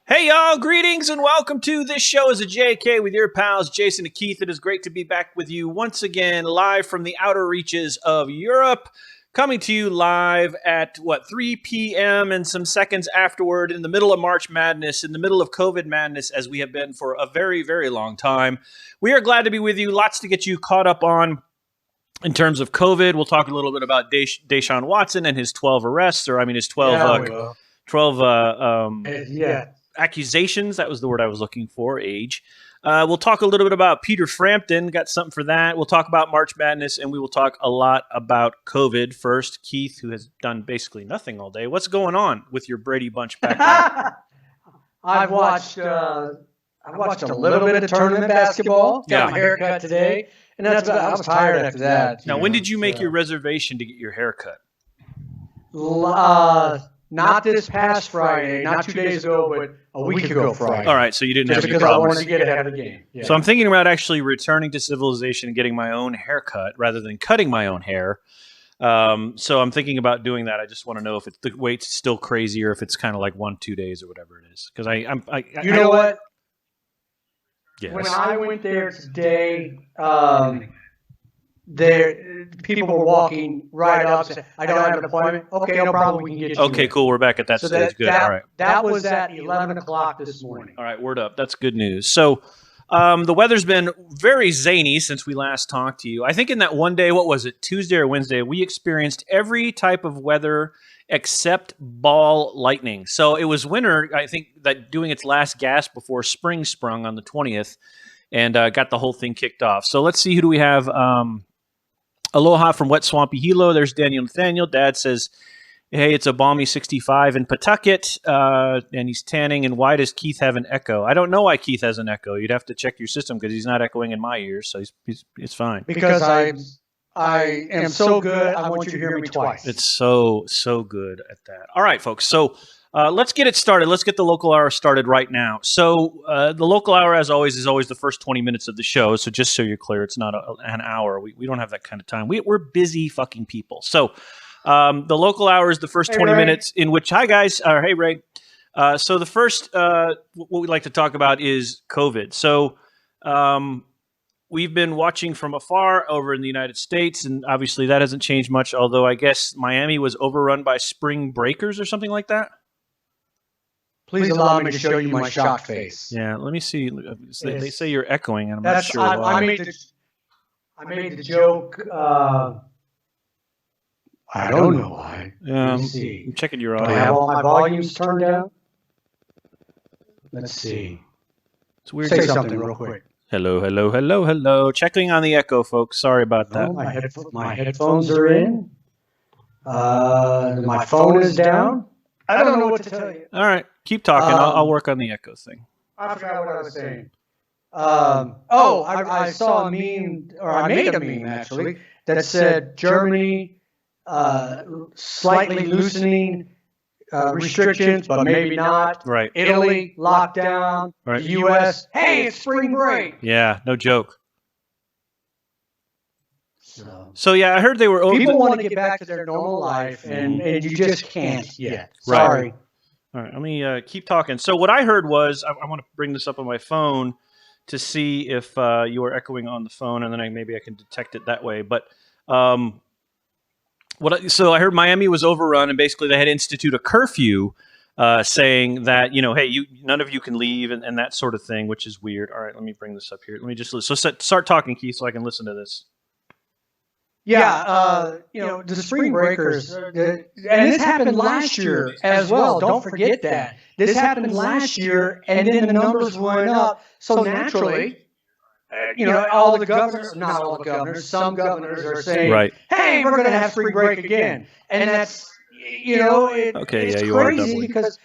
Hey y'all, greetings and welcome to This Show is a JK with your pals Jason and Keith. It is great to be back with you once again, live from the outer reaches of Europe, coming to you live at 3 p.m. and some seconds afterward in the middle of March Madness, in the middle of COVID madness, as we have been for a very, very long time. We are glad to be with you. Lots to get you caught up on in terms of COVID. We'll talk a little bit about Deshawn Watson and his 12 arrests, his 12 accusations. That was the word I was looking for. We'll talk a little bit about Peter Frampton. Got something for that. We'll talk about March Madness, and we will talk a lot about COVID. First, Keith, who has done basically nothing all day. What's going on with your Brady Bunch back there? I've watched a little bit of tournament basketball. Got my haircut today, and I was tired after that. Now, when did you make your reservation to get your haircut? Not this past Friday, not 2 days ago, but a week ago Friday. All right, so you didn't have any because I problems. wanted to get ahead of the game. Yeah. So I'm thinking about actually returning to civilization and getting my own haircut rather than cutting my own hair. So I'm thinking about doing that. I just want to know if the wait's still crazy or if it's kind of like 1-2 days or whatever it is. Because you know what? Yes. When I went there today, people were walking right up. Saying, I don't have an appointment. Okay, no problem. We can get you. Okay, cool. We're back at that stage. Good. All right. That was at 11 o'clock this morning. All right, word up. That's good news. So the weather's been very zany since we last talked to you. I think in that one day, what was it, Tuesday or Wednesday, we experienced every type of weather except ball lightning. So it was winter, I think, that doing its last gasp before spring sprung on the 20th and got the whole thing kicked off. So let's see, who do we have? Aloha from Wet Swampy Hilo. There's Daniel Nathaniel. Dad says, hey, it's a balmy 65 in Pawtucket, and he's tanning. And why does Keith have an echo? I don't know why Keith has an echo. You'd have to check your system because he's not echoing in my ears, so it's fine. Because I am so good, I want you to hear me twice. It's so good at that. All right, folks. So let's get it started. Let's get the local hour started right now. So the local hour, as always, is always the first 20 minutes of the show. So just so you're clear, it's not an hour. We don't have that kind of time. We're busy fucking people. So the local hour is the first 20 minutes in which, hi guys, hey Ray. So the first, what we'd like to talk about is COVID. So we've been watching from afar over in the United States, and obviously that hasn't changed much, although I guess Miami was overrun by spring breakers or something like that. Please allow me to show you my shocked face. Yeah, let me see. They say you're echoing, and I'm not sure why. I made the joke. I don't know why. Let's see. I'm checking your audio. Do I have all my volumes turned down? Let's see. It's weird. Say something real quick. Hello. Checking on the echo, folks. Sorry about that. My headphones are in. My phone is down. I don't know what to tell you. All right. Keep talking. I'll work on the echo thing. I forgot what I was saying. I saw a meme, or I made a meme, actually, that said Germany slightly loosening restrictions, but maybe not. Right. Italy, lockdown. Right. The U.S., hey, it's spring break. Yeah, no joke. So yeah, I heard they were... People want to get back to their normal life, and you just can't yet. Sorry. Right. All right, let me keep talking. So what I heard was, I want to bring this up on my phone to see if you are echoing on the phone, and then maybe I can detect it that way. But so I heard Miami was overrun, and basically they had to institute a curfew saying that, hey, none of you can leave and that sort of thing, which is weird. All right, let me bring this up here. Let me just start talking, Keith, so I can listen to this. Yeah, the spring breakers, and this happened last year as well. Don't forget that. This happened last year, and then the numbers went up. So naturally, all the governors, not all the governors, some governors are saying, right, hey, we're going to have spring break again. And that's, it's crazy because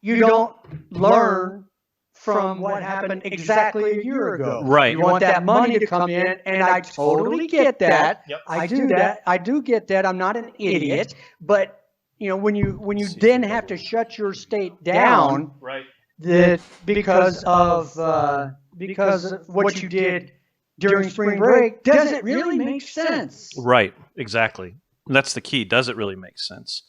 you don't learn from what happened exactly a year ago. Right. You want that money to come in, and I totally get that. Yep. I do get that. I'm not an idiot, but when you then have to shut your state down, right, because of what you did during spring break, does it really make sense? Right. Exactly. That's the key. Does it really make sense?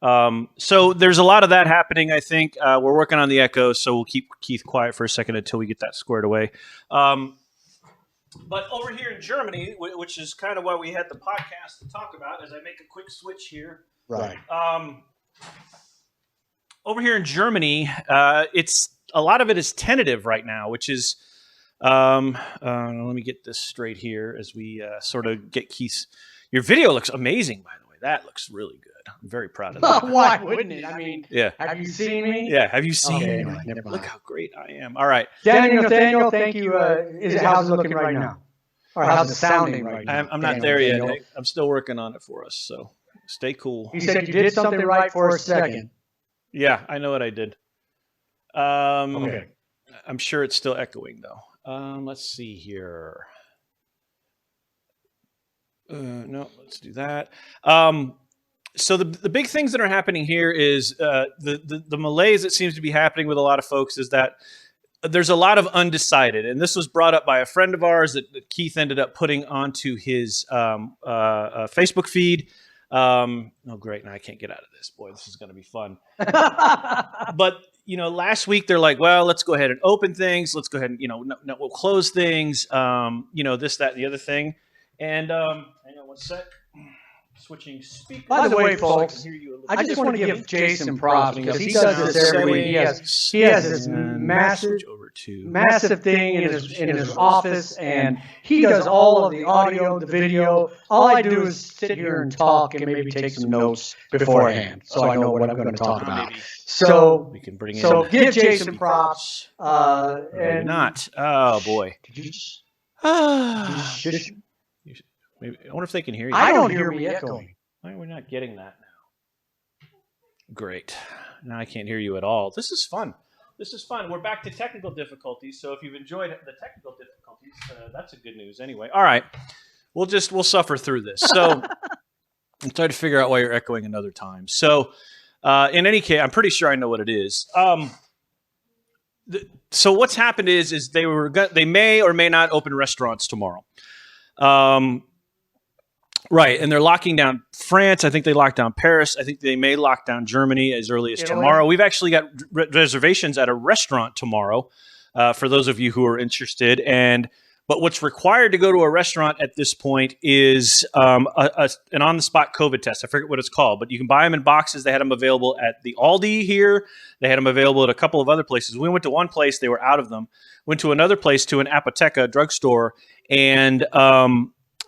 So there's a lot of that happening, I think. We're working on the Echo, so we'll keep Keith quiet for a second until we get that squared away. But over here in Germany, which is kind of why we had the podcast to talk about, as I make a quick switch here. Right. Over here in Germany, it's a lot of it is tentative right now, which is let me get this straight here as we sort of get Keith's. Your video looks amazing, by the way. That looks really good. I'm very proud of that. Why wouldn't it? I mean, yeah. Have you seen me? Yeah. Have you seen me? Anyway, never mind. Look how great I am. All right. Daniel, thank you. How's it looking right now? Or how's it sounding right now? I'm not there yet. Hey, I'm still working on it for us, so stay cool. You said you did something right for a second. Yeah, I know what I did. Okay. I'm sure it's still echoing, though. Let's see here. No, let's do that. So the big things that are happening here is the malaise that seems to be happening with a lot of folks is that there's a lot of undecided. And this was brought up by a friend of ours that Keith ended up putting onto his Facebook feed. Oh, great. Now I can't get out of this. Boy, this is going to be fun. But, last week they're like, well, let's go ahead and open things. Let's go ahead and, no, we'll close things. This, that, and the other thing. And hang on one sec. Switching speakers. By the way, folks, I just want to give Jason props because he does this every week. He has this massive thing in his office, and he does all of the audio, the video. All I do is sit here and talk and maybe take some notes beforehand, so I know what I'm going to talk about. So we can bring in. So give Jason props. And not. Oh boy. Did you just? Maybe, I wonder if they can hear you. I don't hear me echoing. Why are we not getting that now? Great. Now I can't hear you at all. This is fun. We're back to technical difficulties. So if you've enjoyed the technical difficulties, that's a good news. Anyway, all right. We'll suffer through this. So I'll try to figure out why you're echoing another time. So in any case, I'm pretty sure I know what it is. So what's happened is they may or may not open restaurants tomorrow. Right, and they're locking down France. I think they locked down Paris. I think they may lock down Germany as early as tomorrow. We've actually got reservations at a restaurant tomorrow for those of you who are interested. But what's required to go to a restaurant at this point is an on-the-spot COVID test. I forget what it's called, but you can buy them in boxes. They had them available at the Aldi here. They had them available at a couple of other places. We went to one place. They were out of them. Went to another place, to an Apotheca drugstore, and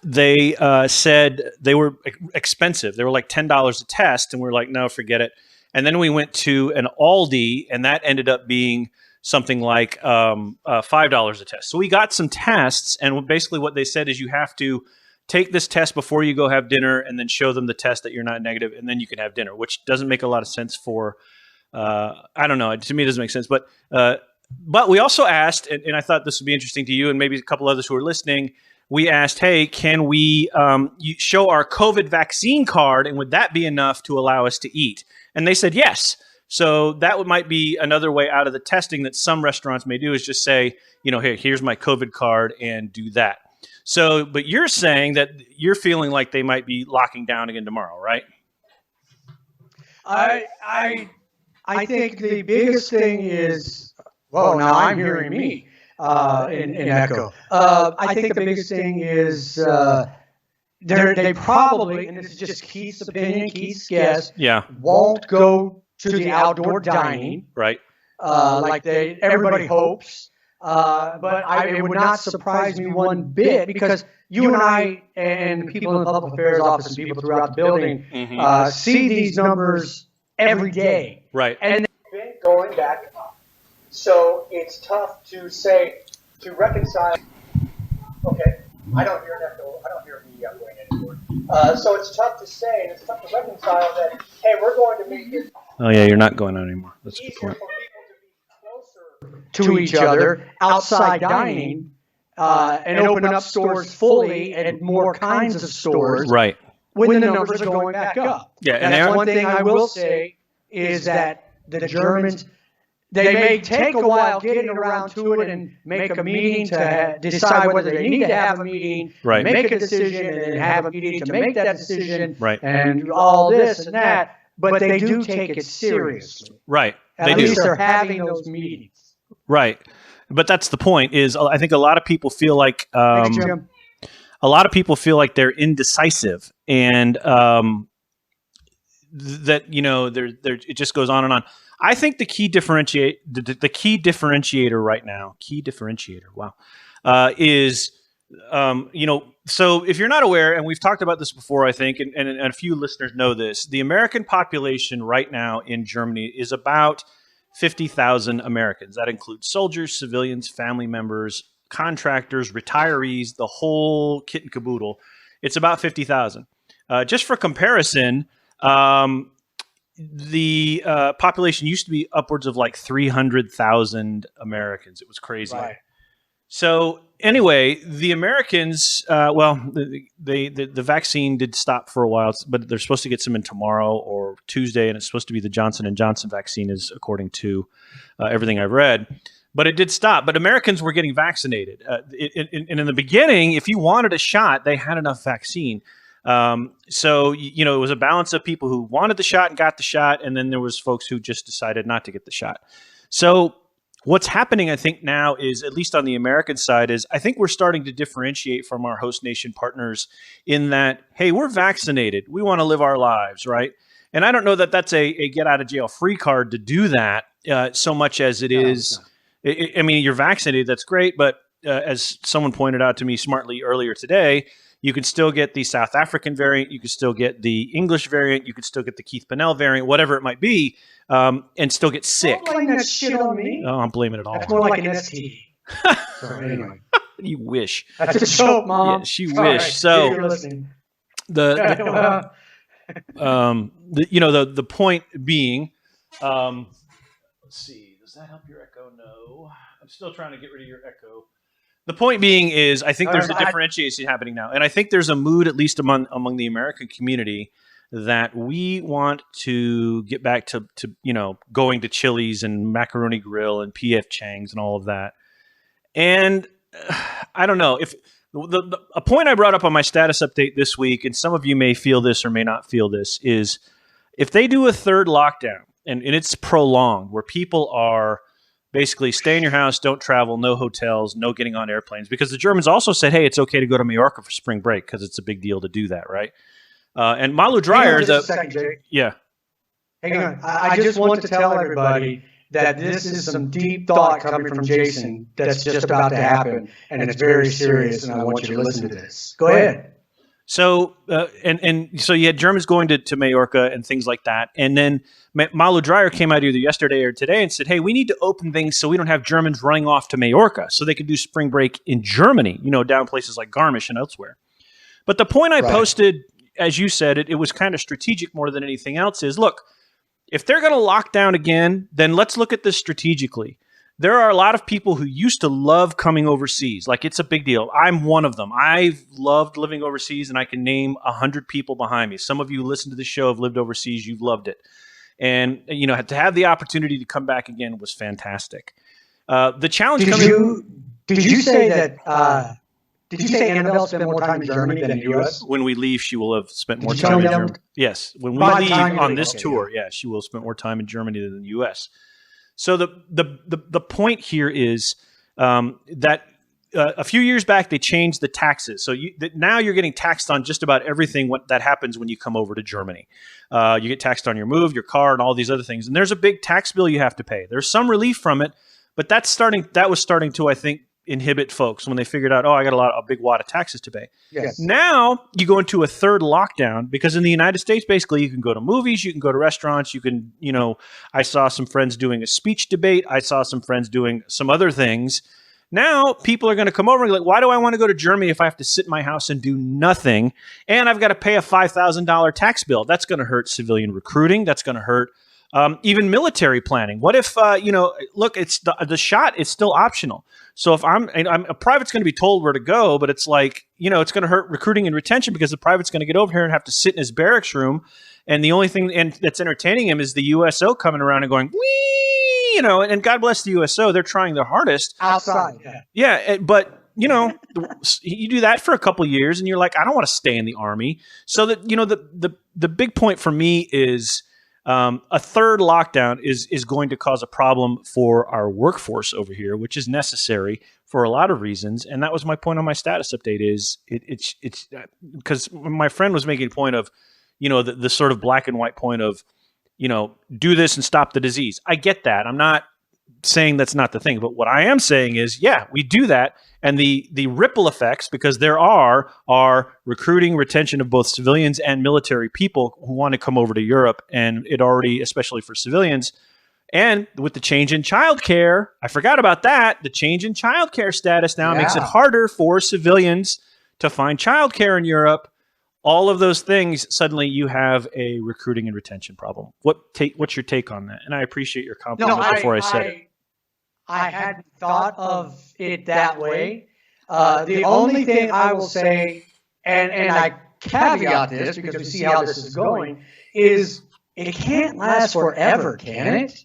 they said they were expensive. They were like $10 a test, and we were like, no, forget it. And then we went to an Aldi, and that ended up being something like $5 a test. So we got some tests, and basically what they said is you have to take this test before you go have dinner, and then show them the test that you're not negative, and then you can have dinner, which doesn't make a lot of sense for, I don't know, to me it doesn't make sense. But we also asked, and I thought this would be interesting to you and maybe a couple others who are listening, we asked, hey, can we show our COVID vaccine card, and would that be enough to allow us to eat? And they said yes. So that might be another way out of the testing that some restaurants may do, is just say, here's my COVID card, and do that. So, but you're saying that you're feeling like they might be locking down again tomorrow, right? I think the biggest thing is, well, now I'm hearing me. In echo. I think the biggest thing is they probably, and this is just Keith's opinion, Keith's guess, won't go to the outdoor dining, right? Like everybody hopes. But it would not surprise me one bit, because you and I and people in the public affairs office and people throughout the building see these numbers every day, right? And they've been going back up. So it's tough to reconcile. Okay, I don't hear an echo. I don't hear me echoing anymore. So it's tough to say, and it's tough to reconcile that, hey, we're going to make it. Oh yeah, you're not going out anymore. That's a good point. For people to be closer to each other, outside dining, and open up stores fully and more kinds of stores. Right. When the numbers are going back up. Yeah, and that's one thing I will say is that the Germans, they may take a while getting around to it and make a meeting to decide whether they need to have a meeting, make a decision, and then have a meeting to make that decision, right, and all this and that. but they do take it seriously. Right. At least they're having those meetings. Right. But that's the point. Is I think a lot of people feel like Thanks, Jim. a lot of people feel like they're indecisive, and that it just goes on and on. I think the key differentiator right now, is so if you're not aware, and we've talked about this before, I think, and a few listeners know this, the American population right now in Germany is about 50,000 Americans. That includes soldiers, civilians, family members, contractors, retirees, the whole kit and caboodle. It's about 50,000. Just for comparison, the population used to be upwards of like 300,000 Americans. It was crazy. Right. So anyway, the Americans, the vaccine did stop for a while, but they're supposed to get some in tomorrow or Tuesday, and it's supposed to be the Johnson & Johnson vaccine, is according to everything I've read. But it did stop. But Americans were getting vaccinated. And in the beginning, if you wanted a shot, they had enough vaccine. So it was a balance of people who wanted the shot and got the shot, and then there was folks who just decided not to get the shot. So what's happening, I think, now is, at least on the American side, is I think we're starting to differentiate from our host nation partners in that, hey, we're vaccinated. We want to live our lives, right? And I don't know that that's a get out of jail free card to do that so much as it is. I mean, you're vaccinated. That's great. But as someone pointed out to me smartly earlier today, you can still get the South African variant. You can still get the English variant. You can still get the Keith Pennell variant, whatever it might be, and still get sick. Don't blame that shit on me. Oh, I'm blaming it all. That's more like an STD. So anyway. You wish. That's a joke, Mom. Yes, you All wish. right, So you're listening. the point being, let's see, does that help your echo? No, I'm still trying to get rid of your echo. The point being is, I think there's a differentiation happening now, and I think there's a mood, at least among the American community, that we want to get back to going to Chili's and Macaroni Grill and P.F. Chang's and all of that. And I don't know if a point I brought up on my status update this week, and some of you may feel this or may not feel this, is if they do a third lockdown and it's prolonged, where people are basically stay in your house, don't travel, no hotels, no getting on airplanes, because the Germans also said, hey, it's okay to go to Mallorca for spring break because it's a big deal to do that, right? And Malu Dreyer, yeah. Hang on. I just want to tell everybody that this is some deep thought coming from Jason that's just about to happen, and it's very serious, and I want you to listen to this. Go ahead. So so you had Germans going to Mallorca and things like that, and then Malu Dreyer came out either yesterday or today and said, hey, we need to open things so we don't have Germans running off to Mallorca so they can do spring break in Germany, down places like Garmisch and elsewhere. But the point I posted, as you said, it was kind of strategic more than anything else, is, look, if they're going to lock down again, then let's look at this strategically. There are a lot of people who used to love coming overseas. Like, it's a big deal. I'm one of them. I've loved living overseas, and I can name 100 people behind me. Some of you listen to the show have lived overseas. You've loved it. And, to have the opportunity to come back again was fantastic. The challenge Did you say that did you say Annabelle spent more time in Germany than in the U.S.? When we leave, she will have spent more time in Germany. Yes. When we leave on this tour, she will have spent more time in Germany than the U.S. So the point here is that a few years back, they changed the taxes. So now you're getting taxed on just about everything that happens when you come over to Germany. You get taxed on your move, your car, and all these other things. And there's a big tax bill you have to pay. There's some relief from it, but that was starting to, I think, inhibit folks when they figured out, I got a big wad of taxes to pay. Yes. Now you go into a third lockdown, because in the United States, basically, you can go to movies, you can go to restaurants, you can, I saw some friends doing a speech debate. I saw some friends doing some other things. Now people are going to come over and be like, why do I want to go to Germany if I have to sit in my house and do nothing? And I've got to pay a $5,000 tax bill. That's going to hurt civilian recruiting. That's going to hurt even military planning. What if, look, it's the shot is still optional. So if I'm a private's going to be told where to go, but it's like, it's going to hurt recruiting and retention, because the private's going to get over here and have to sit in his barracks room. And the only thing that's entertaining him is the USO coming around and going, wee, and God bless the USO. They're trying their hardest. Outside. Yeah. But, you do that for a couple of years and you're like, I don't want to stay in the Army. So that, the big point for me is, A third lockdown is going to cause a problem for our workforce over here, which is necessary for a lot of reasons. And that was my point on my status update. Is it's because my friend was making a point of, the sort of black and white point of, do this and stop the disease. I get that. I'm not saying that's not the thing, but what I am saying is, yeah, we do that. And the ripple effects, because there are recruiting, retention of both civilians and military people who want to come over to Europe. And it already, especially for civilians, and with the change in childcare, I forgot about that. The change in childcare status now makes it harder for civilians to find childcare in Europe. All of those things, suddenly you have a recruiting and retention problem. What's your take on that? And I appreciate your compliments before I said it. I hadn't thought of it that way. The only thing I will say, and I caveat this because we see how this is going, is it can't last forever, can it?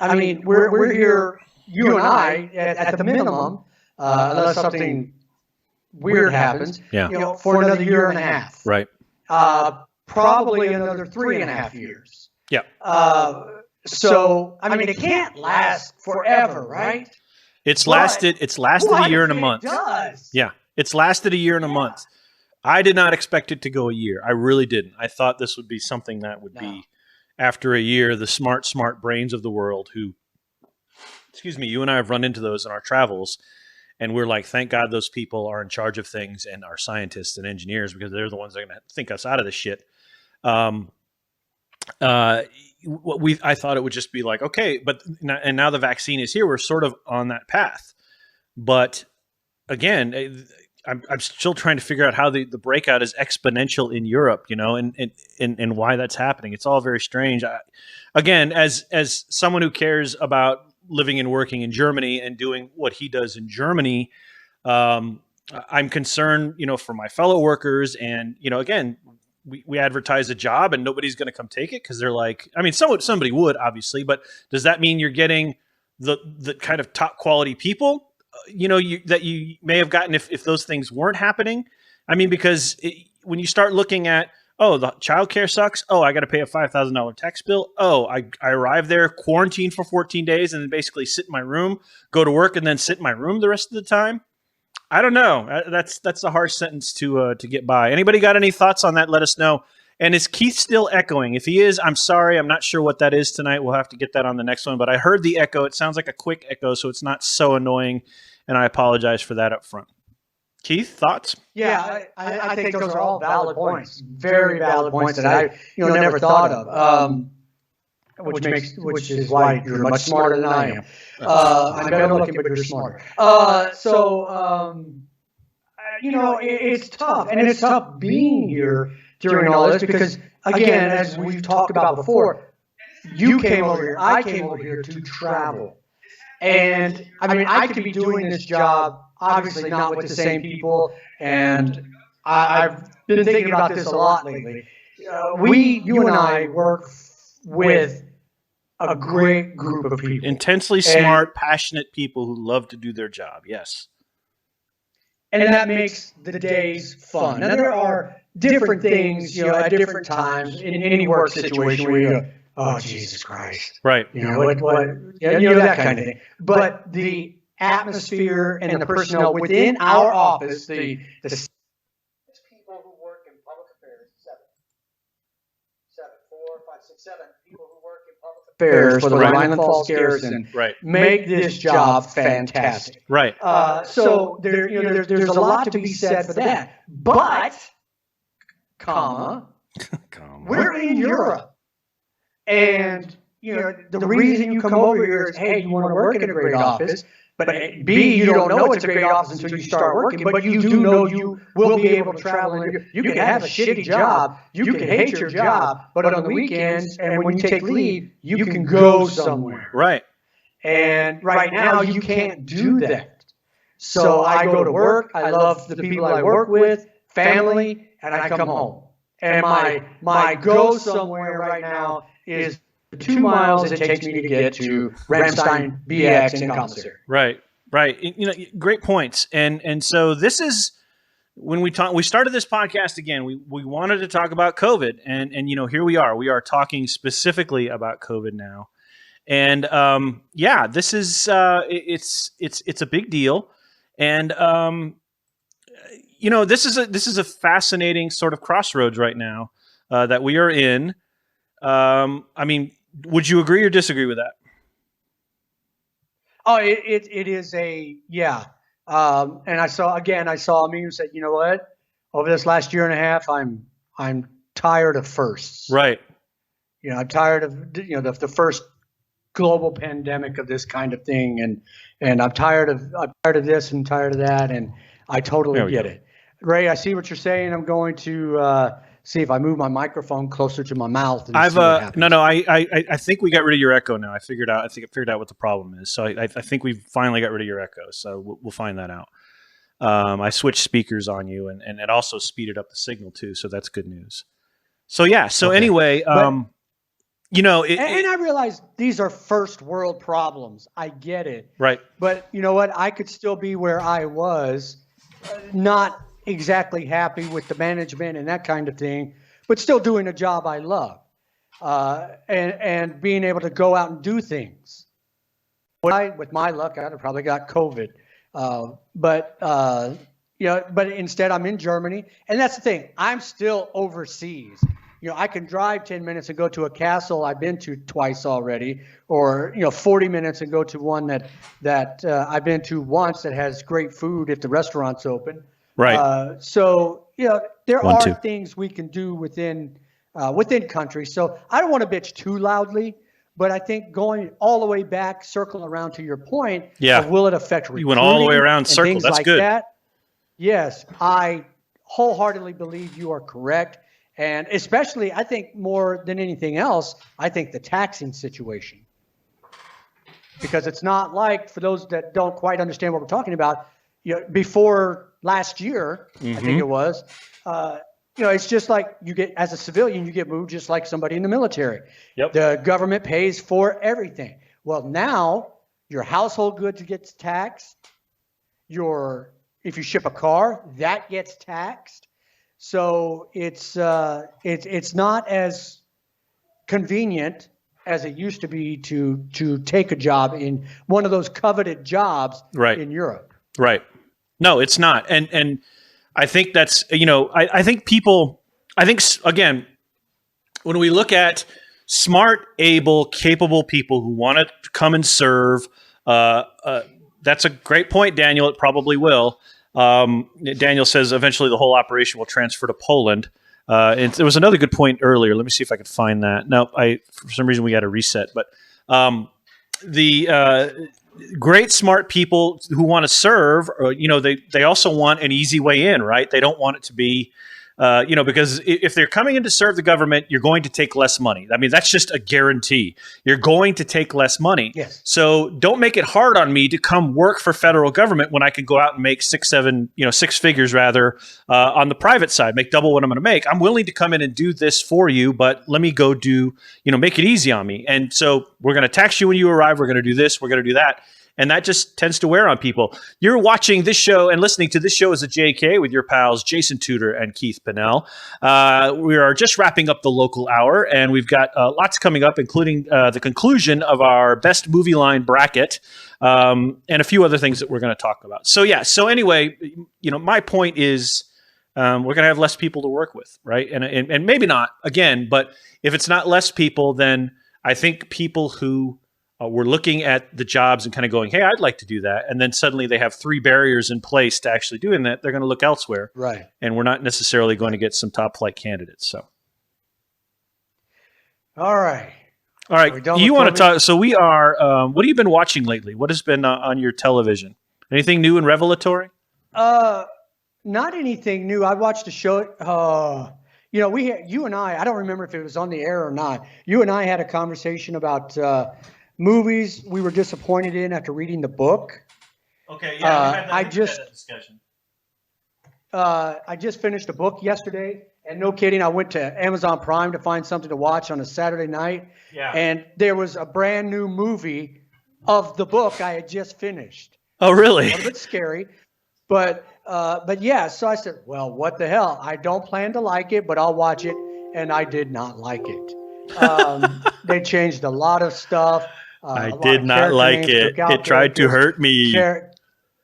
I mean, we're here, you and I, at the minimum, unless something weird happens, for another year and a half. Right. Probably another 3.5 years. Yeah. So, I mean, it can't last forever, right? It's lasted a year and a month. It does. Yeah. It's lasted a year and a month. I did not expect it to go a year. I really didn't. I thought this would be something that would be, after a year, the smart brains of the world who, you and I have run into those in our travels. And we're like, thank God those people are in charge of things and are scientists and engineers, because they're the ones that are going to think us out of this shit. I thought it would just be like, okay, but now the vaccine is here. We're sort of on that path. But again, I'm still trying to figure out how the breakout is exponential in Europe, and why that's happening. It's all very strange. Again, as someone who cares about living and working in Germany and doing what he does in Germany, I'm concerned, for my fellow workers. And, again, we advertise a job and nobody's going to come take it because they're like, I mean, somebody would, obviously, but does that mean you're getting the kind of top quality people, that you may have gotten if those things weren't happening? I mean, because when you start looking at, oh, the childcare sucks. Oh, I got to pay a $5,000 tax bill. Oh, I arrive there, quarantine for 14 days, and then basically sit in my room, go to work, and then sit in my room the rest of the time. I don't know. That's a harsh sentence to get by. Anybody got any thoughts on that? Let us know. And is Keith still echoing? If he is, I'm sorry. I'm not sure what that is tonight. We'll have to get that on the next one. But I heard the echo. It sounds like a quick echo, so it's not so annoying. And I apologize for that up front. Keith, thoughts? Yeah, I think those are all valid points. Very valid points that I never thought of. Which is why you're much smarter than I am. I'm better looking, but you're smarter. It's tough, and it's tough being here during all this because, again, as we've talked about before, you came over here, I came over here to travel, and I mean, I could be doing this job, obviously not with the same people, and I've been thinking about this a lot lately. You and I work with a great group of people. Intensely smart, passionate people who love to do their job. Yes. And that makes the days fun. Now, there are different things, at different times in any work situation where you go, oh, Jesus Christ. Right. That kind of thing. But the atmosphere and the personnel within our office, the people who work in public affairs, seven people who work in public affairs for the Rhineland Falls Garrison, make this job fantastic. Right. So there's a lot to be said for that. But, we're in Europe, and the reason you come over here is, hey, you want to work in a great office. But B, you don't know it's a great office until you start working, but you do know you will be able to travel. And you can have a shitty job, you can hate your job, but on the weekends and when you take leave, you can go somewhere. Right. And right now, you can't do that. So I go to work, I love the people I work with, family, and I come home. And my go somewhere right now is 2 miles it takes me to get to Ramstein, BX, and commissary. Right. Great points. And so this is when we started this podcast again, we wanted to talk about COVID, and here we are. We are talking specifically about COVID now. And this is it's a big deal, and this is a fascinating sort of crossroads right now that we are in. I mean, would you agree or disagree with that? Oh, it is yeah. And I saw a meme who said, you know what? Over this last year and a half, I'm tired of firsts. Right. I'm tired of the first global pandemic of this kind of thing, and I'm tired of this and tired of that, and I totally get it. Ray, I see what you're saying. I'm going to see if I move my microphone closer to my mouth. And see what happens. I think we got rid of your echo now. I figured out what the problem is. So I think we finally got rid of your echo. So we'll find that out. I switched speakers on you, and it also speeded up the signal too. So that's good news. So yeah. So anyway, and I realize these are first world problems. I get it. Right. But you know what? I could still be where I was, not exactly happy with the management and that kind of thing, but still doing a job I love, and being able to go out and do things. With my luck, I'd have probably got COVID, but instead I'm in Germany, and that's the thing. I'm still overseas. I can drive 10 minutes and go to a castle I've been to twice already, or 40 minutes and go to one that I've been to once that has great food if the restaurant's open. Right. So there are things we can do within country. So I don't want to bitch too loudly, but I think going all the way back, circling around to your point, will it affect recruiting? You went all the way around, circle. That's like good. That? Yes, I wholeheartedly believe you are correct. And especially, I think more than anything else, I think the taxing situation. Because it's not like, for those that don't quite understand what we're talking about, before last year, I think it was, it's just like you get, as a civilian, you get moved just like somebody in the military. Yep. The government pays for everything. Well, now your household goods gets taxed. If you ship a car, that gets taxed. So it's not as convenient as it used to be to take a job in one of those coveted jobs in Europe. Right. No, it's not. And I think that's, I think again, when we look at smart, able, capable people who want to come and serve, that's a great point, Daniel. It probably will. Daniel says eventually the whole operation will transfer to Poland. And there was another good point earlier. Let me see if I can find that. No, for some reason we got to reset. But the great, smart people who want to serve, they also want an easy way in, right? They don't want it to be, because if they're coming in to serve the government, you're going to take less money. I mean, that's just a guarantee. You're going to take less money. Yes. So don't make it hard on me to come work for federal government when I can go out and make six figures rather on the private side, make double what I'm going to make. I'm willing to come in and do this for you, but let me go do, make it easy on me. And so we're going to tax you when you arrive. We're going to do this. We're going to do that. And that just tends to wear on people. You're watching this show and listening to this show as a JK with your pals Jason Tudor and Keith Pinnell. We are just wrapping up the local hour, and we've got lots coming up, including the conclusion of our best movie line bracket, and a few other things that we're going to talk about. So yeah. So anyway, my point is we're going to have less people to work with, right? And maybe not again, but if it's not less people, then I think people who we're looking at the jobs and kind of going, hey, I'd like to do that. And then suddenly they have 3 barriers in place to actually doing that. They're going to look elsewhere. Right. And we're not necessarily going to get some top flight candidates. So. All right. You want to talk? So we are, what have you been watching lately? What has been on your television? Anything new and revelatory? Not anything new. I watched a show. You and I don't remember if it was on the air or not. You and I had a conversation about, movies we were disappointed in after reading the book. Okay, yeah, I just had that discussion. I just finished a book yesterday, and no kidding, I went to Amazon Prime to find something to watch on a Saturday night, and there was a brand new movie of the book I had just finished. Oh, really? A little bit scary, but but yeah, so I said, well, what the hell? I don't plan to like it, but I'll watch it. And I did not like it. They changed a lot of stuff. I did not like it. It tried to hurt me.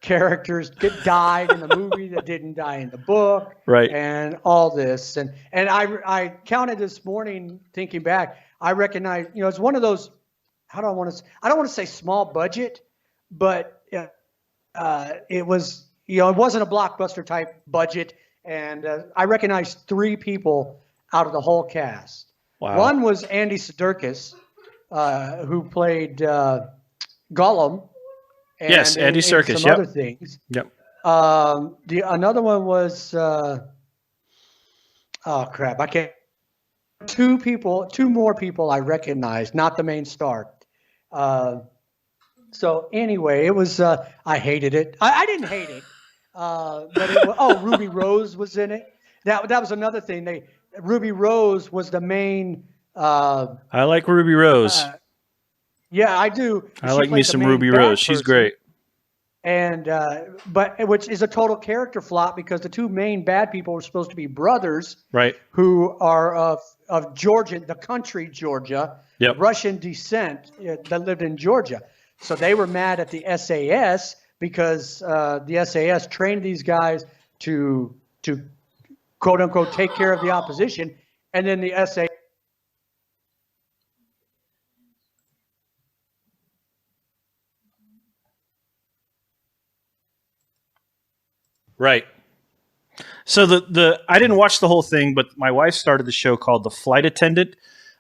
Characters died in the movie that didn't die in the book. Right. And all this. And I counted this morning thinking back. I recognize, it's one of those, I don't want to say small budget, but it was, it wasn't a blockbuster type budget. And I recognized 3 people out of the whole cast. Wow. One was Andy Serkis, who played Gollum. And yes, Andy Serkis. Some other things. Yep. Another one was oh crap! I can't. 2 more people I recognized, not the main star. So anyway, it was. I hated it. I didn't hate it, but it was, Ruby Rose was in it. That was another thing. Ruby Rose was the main. I like Ruby Rose. Yeah, I do. I like me some Ruby Rose. She's great. And but which is a total character flop because the 2 main bad people were supposed to be brothers, right? Who are of Georgia, the country Georgia, yep. Russian descent that lived in Georgia. So they were mad at the SAS because the SAS trained these guys to quote unquote take care of the opposition, and then the SAS. Right. So I didn't watch the whole thing, but my wife started the show called The Flight Attendant.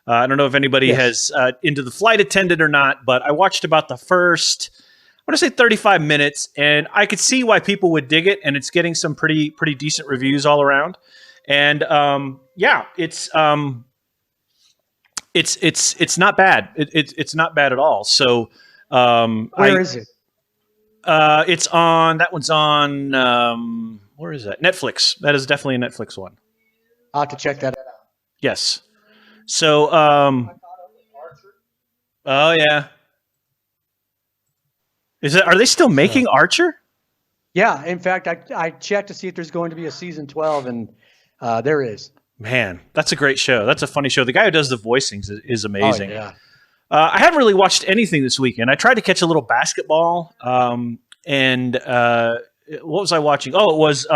I don't know if anybody has into The Flight Attendant or not, but I watched about the first, I want to say 35 minutes, and I could see why people would dig it, and it's getting some pretty decent reviews all around. And it's not bad. It's not bad at all. So where is it? It's on. That one's on. Where is that? Netflix. That is definitely a Netflix one. I'll have to check that out. Yes. So. Oh yeah. Are they still making Archer? Yeah. In fact, I checked to see if there's going to be a season 12, and there is. Man, that's a great show. That's a funny show. The guy who does the voicings is amazing. Oh, yeah. I haven't really watched anything this weekend. I tried to catch a little basketball, and what was I watching? Oh, it was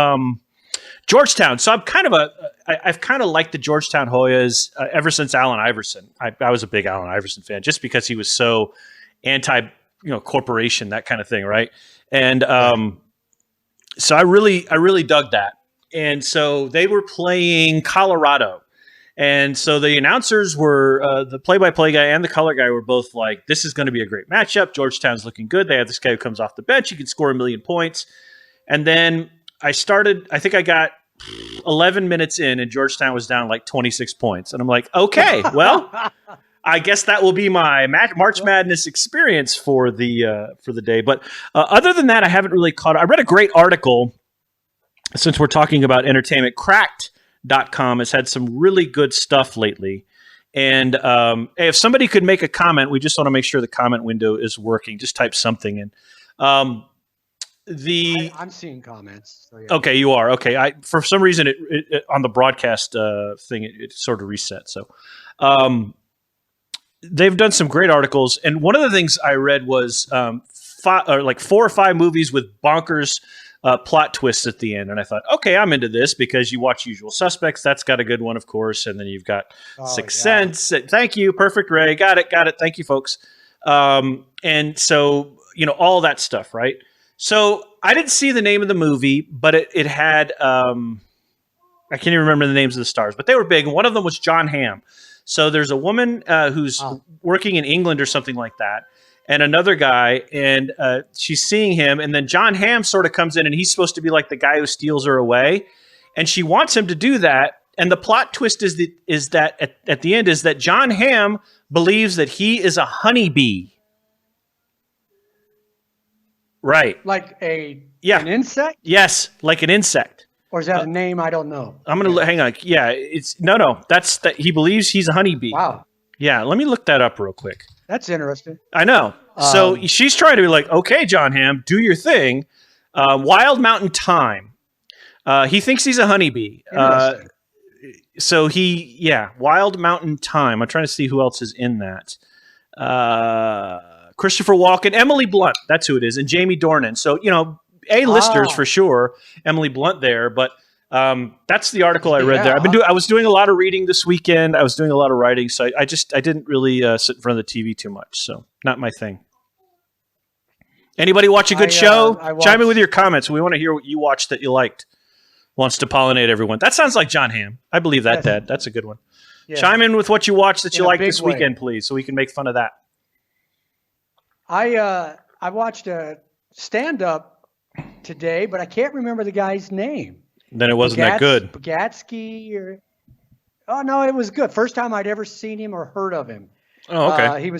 Georgetown. So I'm I've kind of liked the Georgetown Hoyas ever since Allen Iverson. I was a big Allen Iverson fan just because he was so anti, corporation, that kind of thing, right? And so I really dug that. And so they were playing Colorado. And so the announcers were, the play-by-play guy and the color guy were both like, this is going to be a great matchup. Georgetown's looking good. They have this guy who comes off the bench. He can score 1 million points. And then I think I got 11 minutes in, and Georgetown was down like 26 points. And I'm like, okay, well, I guess that will be my March Madness experience for the day. But other than that, I haven't really caught it. I read a great article, since we're talking about entertainment. Cracked.com has had some really good stuff lately. And if somebody could make a comment, we just want to make sure the comment window is working. Just type something in. I'm seeing comments. So yeah. Okay, you are. Okay. For some reason, it on the broadcast thing, it sort of reset. So they've done some great articles. And one of the things I read was 4 or 5 movies with bonkers plot twists at the end. And I thought, okay, I'm into this because you watch Usual Suspects. That's got a good one, of course. And then you've got Sixth Sense. Thank you. Perfect, Ray. Got it. Thank you, folks. And so, all that stuff, right? So I didn't see the name of the movie, but it had, I can't even remember the names of the stars, but they were big. One of them was John Hamm. So there's a woman who's working in England or something like that, and another guy, and she's seeing him, and then John Hamm sort of comes in, and he's supposed to be like the guy who steals her away, and she wants him to do that. And the plot twist is that at the end is that John Hamm believes that he is a honeybee. Right. Like an insect? Yes, like an insect. Or is that a name I don't know? I'm going to hang on. Yeah, it's no. That's that he believes he's a honeybee. Wow. Yeah, let me look that up real quick. That's interesting. I know. So she's trying to be like, okay, John Hamm, do your thing. Wild Mountain Thyme He thinks he's a honeybee. Interesting. So Wild Mountain Thyme. I'm trying to see who else is in that. Christopher Walken, Emily Blunt. That's who it is, and Jamie Dornan. So A-listers for sure. Emily Blunt there, but that's the article I read there. I was doing a lot of reading this weekend. I was doing a lot of writing, so I didn't really sit in front of the TV too much. So not my thing. Anybody watch a good show? Chime in with your comments. We want to hear what you watched that you liked. Wants to pollinate everyone. That sounds like John Hamm. I believe that, Dad. That's a good one. Yeah. Chime in with what you watched that you liked this weekend, please, so we can make fun of that. I watched a stand-up today, but I can't remember the guy's name. Then it wasn't that good. Bagatsky or oh no, it was good. First time I'd ever seen him or heard of him. Oh, okay.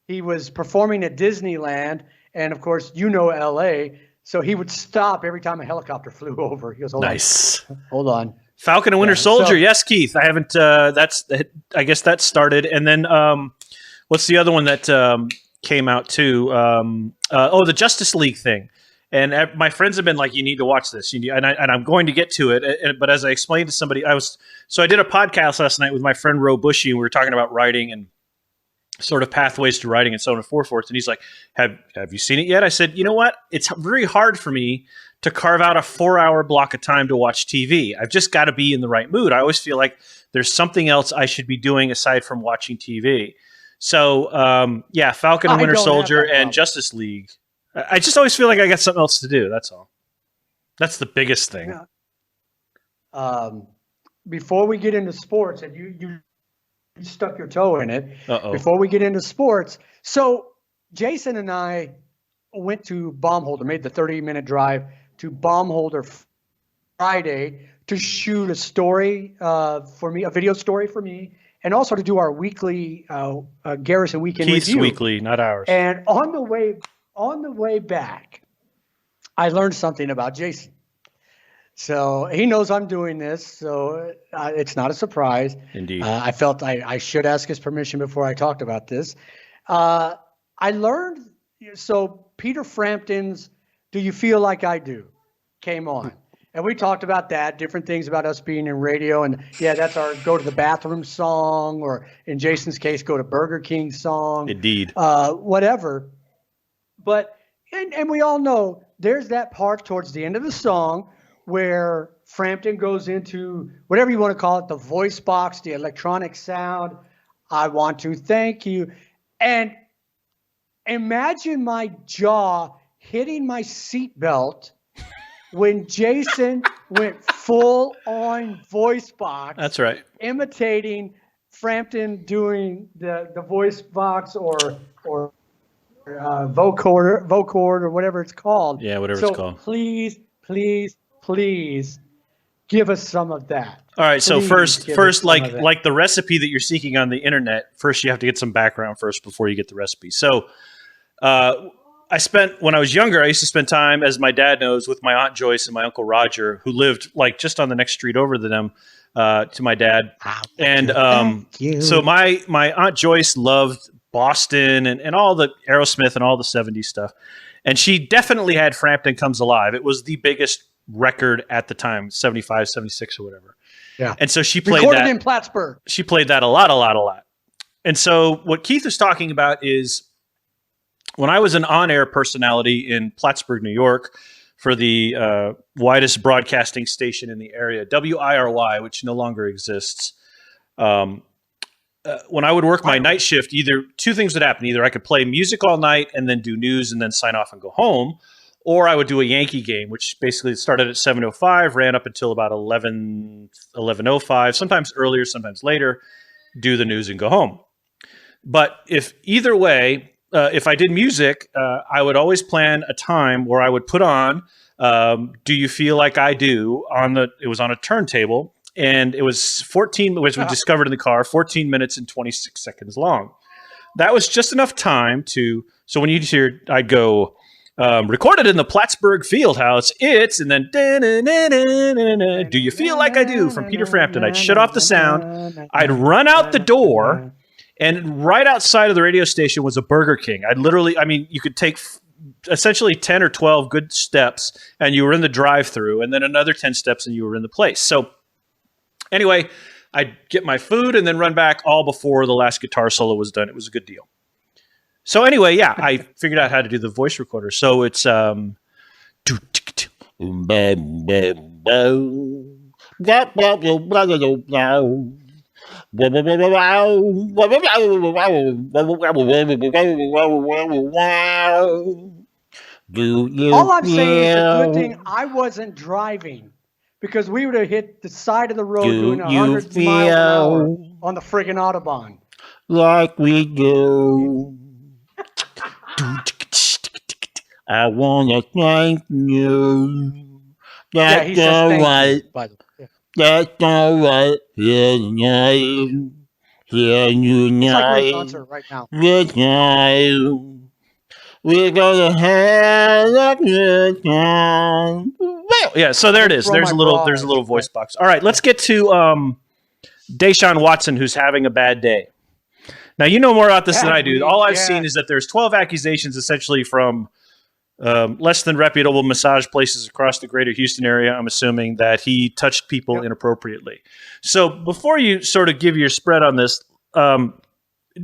He was performing at Disneyland, and of course, L.A., so he would stop every time a helicopter flew over. He goes, hold on. Falcon and Winter Soldier. Yes, Keith. I haven't. I guess that started, and then what's the other one that came out too? The Justice League thing. And my friends have been like, "You need to watch this," and I'm going to get to it. But as I explained to somebody, I did a podcast last night with my friend Ro Bushy, and we were talking about writing and sort of pathways to writing and so on and so forth. And he's like, "Have you seen it yet?" I said, "You know what? It's very hard for me to carve out a 4-hour block of time to watch TV. I've just got to be in the right mood. I always feel like there's something else I should be doing aside from watching TV." So, Falcon and Winter Soldier and Justice League. I just always feel like I got something else to do. That's all. That's the biggest thing. Yeah. Before we get into sports, and you stuck your toe in it. Uh-oh. Before we get into sports, so Jason and I went to Baumholder, made the 30-minute drive to Baumholder Friday to shoot a story for me, a video story for me, and also to do our weekly Garrison Weekend Keith's review. weekly, not ours. And on the way back, I learned something about Jason. So he knows I'm doing this, so it's not a surprise. Indeed. I felt I should ask his permission before I talked about this. I learned, so Peter Frampton's "Do You Feel Like I Do" came on. And we talked about that, different things about us being in radio. And that's our go to the bathroom song, or in Jason's case, go to Burger King song. Indeed. Whatever. But, and we all know there's that part towards the end of the song where Frampton goes into whatever you want to call it, the voice box, the electronic sound. "I want to thank you." And imagine my jaw hitting my seatbelt when Jason went full on voice box. That's right. Imitating Frampton doing the voice box or vocord or whatever it's called. Yeah, whatever it's called. Please give us some of that. All right. So first, like the recipe that you're seeking on the internet, first you have to get some background first before you get the recipe. So, when I was younger, I used to spend time, as my dad knows, with my Aunt Joyce and my Uncle Roger, who lived like just on the next street over to them, to my dad. And so my Aunt Joyce loved Boston and all the Aerosmith and all the 70s stuff. And she definitely had Frampton Comes Alive. It was the biggest record at the time, 75, 76 or whatever. Yeah. And so she played recorded that in Plattsburgh. She played that a lot. And so what Keith is talking about is when I was an on-air personality in Plattsburgh, New York, for the widest broadcasting station in the area, WIRY, which no longer exists. When I would work my night shift, either two things would happen. Either I could play music all night and then do news and then sign off and go home, or I would do a Yankee game, which basically started at 7:05, ran up until about 11:05, sometimes earlier, sometimes later, do the news and go home. But if either way, if I did music, I would always plan a time where I would put on "Do You Feel Like I Do" it was on a turntable. And it was 14, which we discovered in the car, 14 minutes and 26 seconds long. That was just enough time so when you'd hear, I'd go, recorded in the Plattsburgh Fieldhouse, and then, "Do You Feel Like I Do" from Peter Frampton. I'd shut off the sound. I'd run out the door, and right outside of the radio station was a Burger King. You could take essentially 10 or 12 good steps, and you were in the drive-through, and then another 10 steps, and you were in the place. So anyway, I'd get my food and then run back all before the last guitar solo was done. It was a good deal. So anyway, yeah, I figured out how to do the voice recorder. So it's all I'm saying is a good thing I wasn't driving, because we would have hit the side of the road doing 100 miles an hour on the friggin' Autobahn. Like we do. I want to thank you. That's all right. That's all right. Hear you. It's like we're in concert right now. We're gonna have a good time. Yeah, so there it is. There's a little voice box. All right, let's get to Deshawn Watson, who's having a bad day. Now, you know more about this than I do. All I've seen is that there's 12 accusations essentially from less than reputable massage places across the greater Houston area, I'm assuming, that he touched people inappropriately. So before you sort of give your spread on this,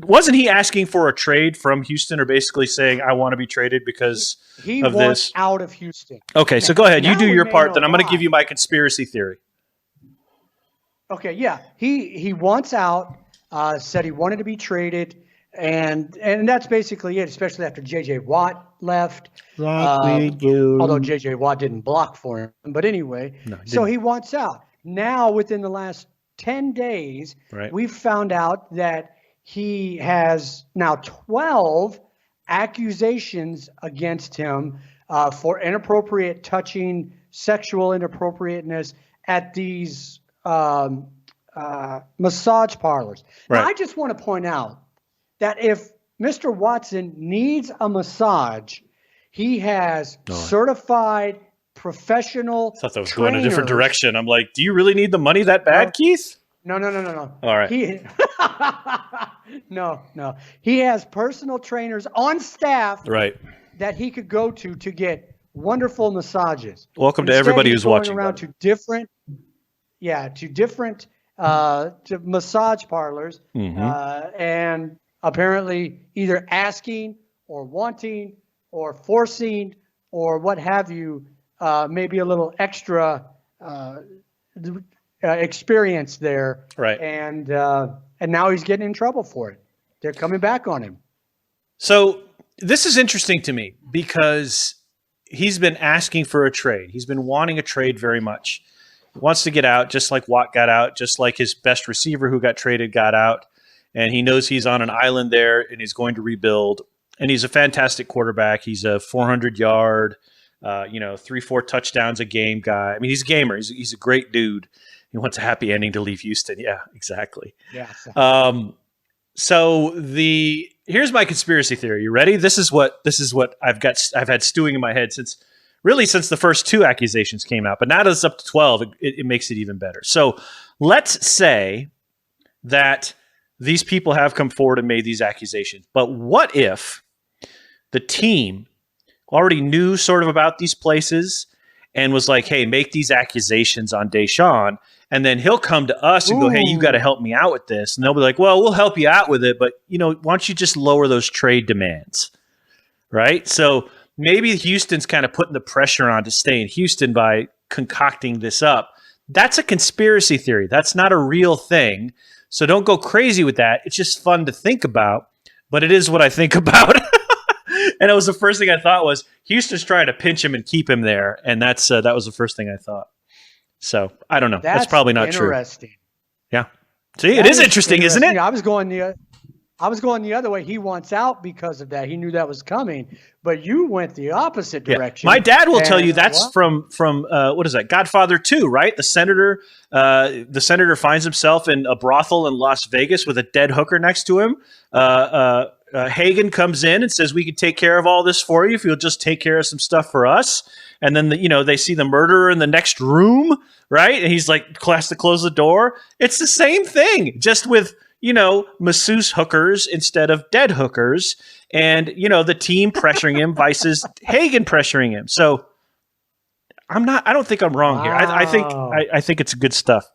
wasn't he asking for a trade from Houston, or basically saying, I want to be traded because of this? He wants out of Houston. Okay, so go ahead. You do your part, then I'm going to give you my conspiracy theory. Okay, yeah. He wants out, said he wanted to be traded, and that's basically it, especially after J.J. Watt left. Although J.J. Watt didn't block for him. But anyway, so he wants out. Now, within the last 10 days, we've found out that he has now 12 accusations against him for inappropriate touching, sexual inappropriateness at these massage parlors. Now, I just want to point out that if Mr. Watson needs a massage, he has certified professional I thought that was going a different direction. I'm like, do you really need the money that bad, Keith? No. All right. No. He has personal trainers on staff that he could go to get wonderful massages. Welcome to everybody who's watching. Around to different to massage parlors, and apparently either asking or wanting or forcing or what have you, maybe a little extra experience there, and now he's getting in trouble for it. They're coming back on him. So this is interesting to me because he's been asking for a trade. He's been wanting a trade very much. He wants to get out, just like Watt got out, just like his best receiver who got traded got out, and he knows he's on an island there and he's going to rebuild. And he's a fantastic quarterback. He's a 400-yard, 3-4 touchdowns a game guy. I mean, he's a gamer. He's a great dude. He wants a happy ending to leave Houston. Yeah, exactly. Yeah. So here's my conspiracy theory. You ready? This is what I've had stewing in my head since the first 2 accusations came out. But now that it's up to 12, it makes it even better. So let's say that these people have come forward and made these accusations. But what if the team already knew sort of about these places and was like, hey, make these accusations on Deshawn, and then he'll come to us and go, hey, you got to help me out with this. And they'll be like, well, we'll help you out with it, but why don't you just lower those trade demands, right? So maybe Houston's kind of putting the pressure on to stay in Houston by concocting this up. That's a conspiracy theory. That's not a real thing. So don't go crazy with that. It's just fun to think about, but it is what I think about. And it was the first thing I thought was Houston's trying to pinch him and keep him there, and that was the first thing I thought. So I don't know. That's probably not interesting. True. Yeah. See, it is interesting, isn't it? I was going the other way. He wants out because of that. He knew that was coming, but you went the opposite direction. My dad will tell you that's from what is that? Godfather 2, right? The senator finds himself in a brothel in Las Vegas with a dead hooker next to him. Hagen comes in and says, we can take care of all this for you if you'll just take care of some stuff for us. And then, they see the murderer in the next room, right? And he's like, has to close the door. It's the same thing, just with, masseuse hookers instead of dead hookers, and the team pressuring him versus Hagen pressuring him. So I don't think I'm wrong here. I think it's good stuff.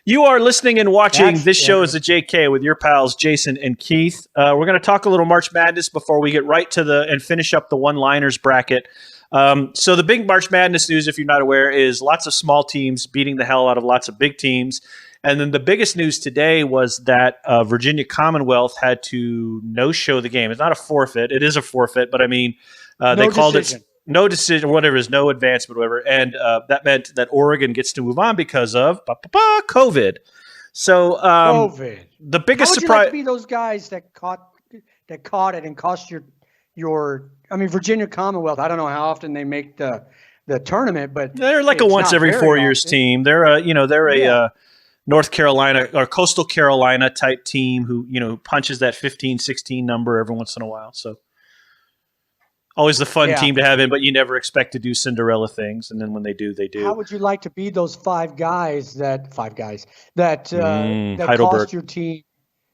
You are listening and watching This Show is a JK with your pals Jason and Keith. We're going to talk a little March Madness before we get right to and finish up the one-liners bracket. So the big March Madness news, if you're not aware, is lots of small teams beating the hell out of lots of big teams. And then the biggest news today was that Virginia Commonwealth had to no-show the game. It's not a forfeit. It is a forfeit, but I mean, they called it no decision, whatever it is, no advancement, whatever. And that meant that Oregon gets to move on because of COVID. So COVID. The biggest surprise. How would you like to be those guys that caught it and cost your Virginia Commonwealth. I don't know how often they make the tournament, but they're like a once every 4 years team. They're a North Carolina or Coastal Carolina type team who punches that 15-16 number every once in a while. So always the fun team to have in, but you never expect to do Cinderella things, and then when they do, they do. How would you like to be those five guys that cost your team?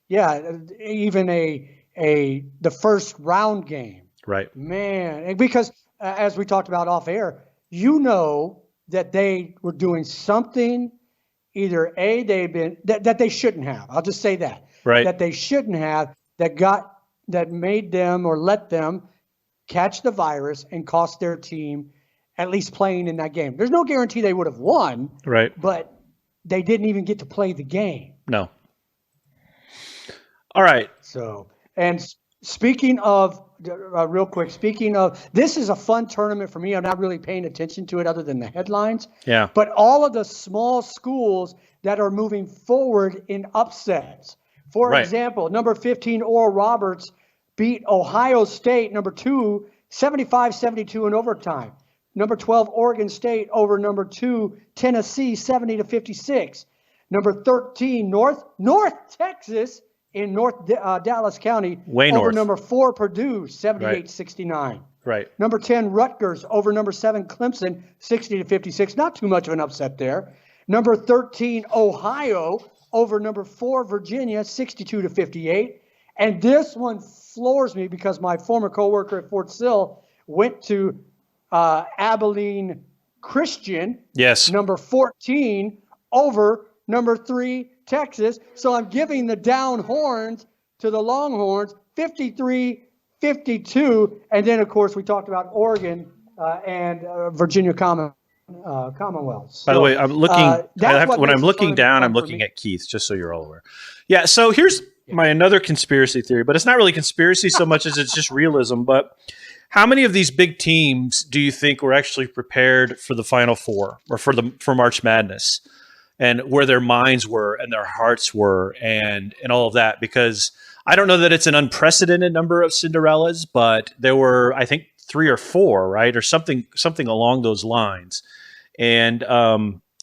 Yeah, even the first round game. Right. Man, because as we talked about off air, that they were doing something either that they shouldn't have. I'll just say that. Right. That they shouldn't have that made them or let them catch the virus and cost their team at least playing in that game. There's no guarantee they would have won. Right. But they didn't even get to play the game. No. All right. So, and speaking of, real quick, this is a fun tournament for me. I'm not really paying attention to it other than the headlines. Yeah. But all of the small schools that are moving forward in upsets. For example, number 15, Oral Roberts beat Ohio State, number 2, 75-72 in overtime. Number 12, Oregon State over number 2, Tennessee, 70-56. Number 13, North Texas in North Dallas County over number 4, Purdue, 78-69. Right. Number 10, Rutgers over number 7, Clemson, 60-56. Not too much of an upset there. Number 13, Ohio over number 4, Virginia, 62-58. And this one floors me because my former coworker at Fort Sill went to Abilene Christian. Yes. Number 14 over number 3, Texas. So I'm giving the down horns to the Longhorns, 53-52. And then, of course, we talked about Oregon and Virginia Commonwealth. So, by the way, I'm looking when I'm looking down, I'm looking at Keith, just so you're all aware. Yeah, so here's my another conspiracy theory, but it's not really conspiracy so much as it's just realism. But how many of these big teams do you think were actually prepared for the Final Four or for March Madness, and where their minds were and their hearts were and all of that? Because I don't know that it's an unprecedented number of Cinderellas, but there were, I think, 3 or 4, right, or something along those lines. And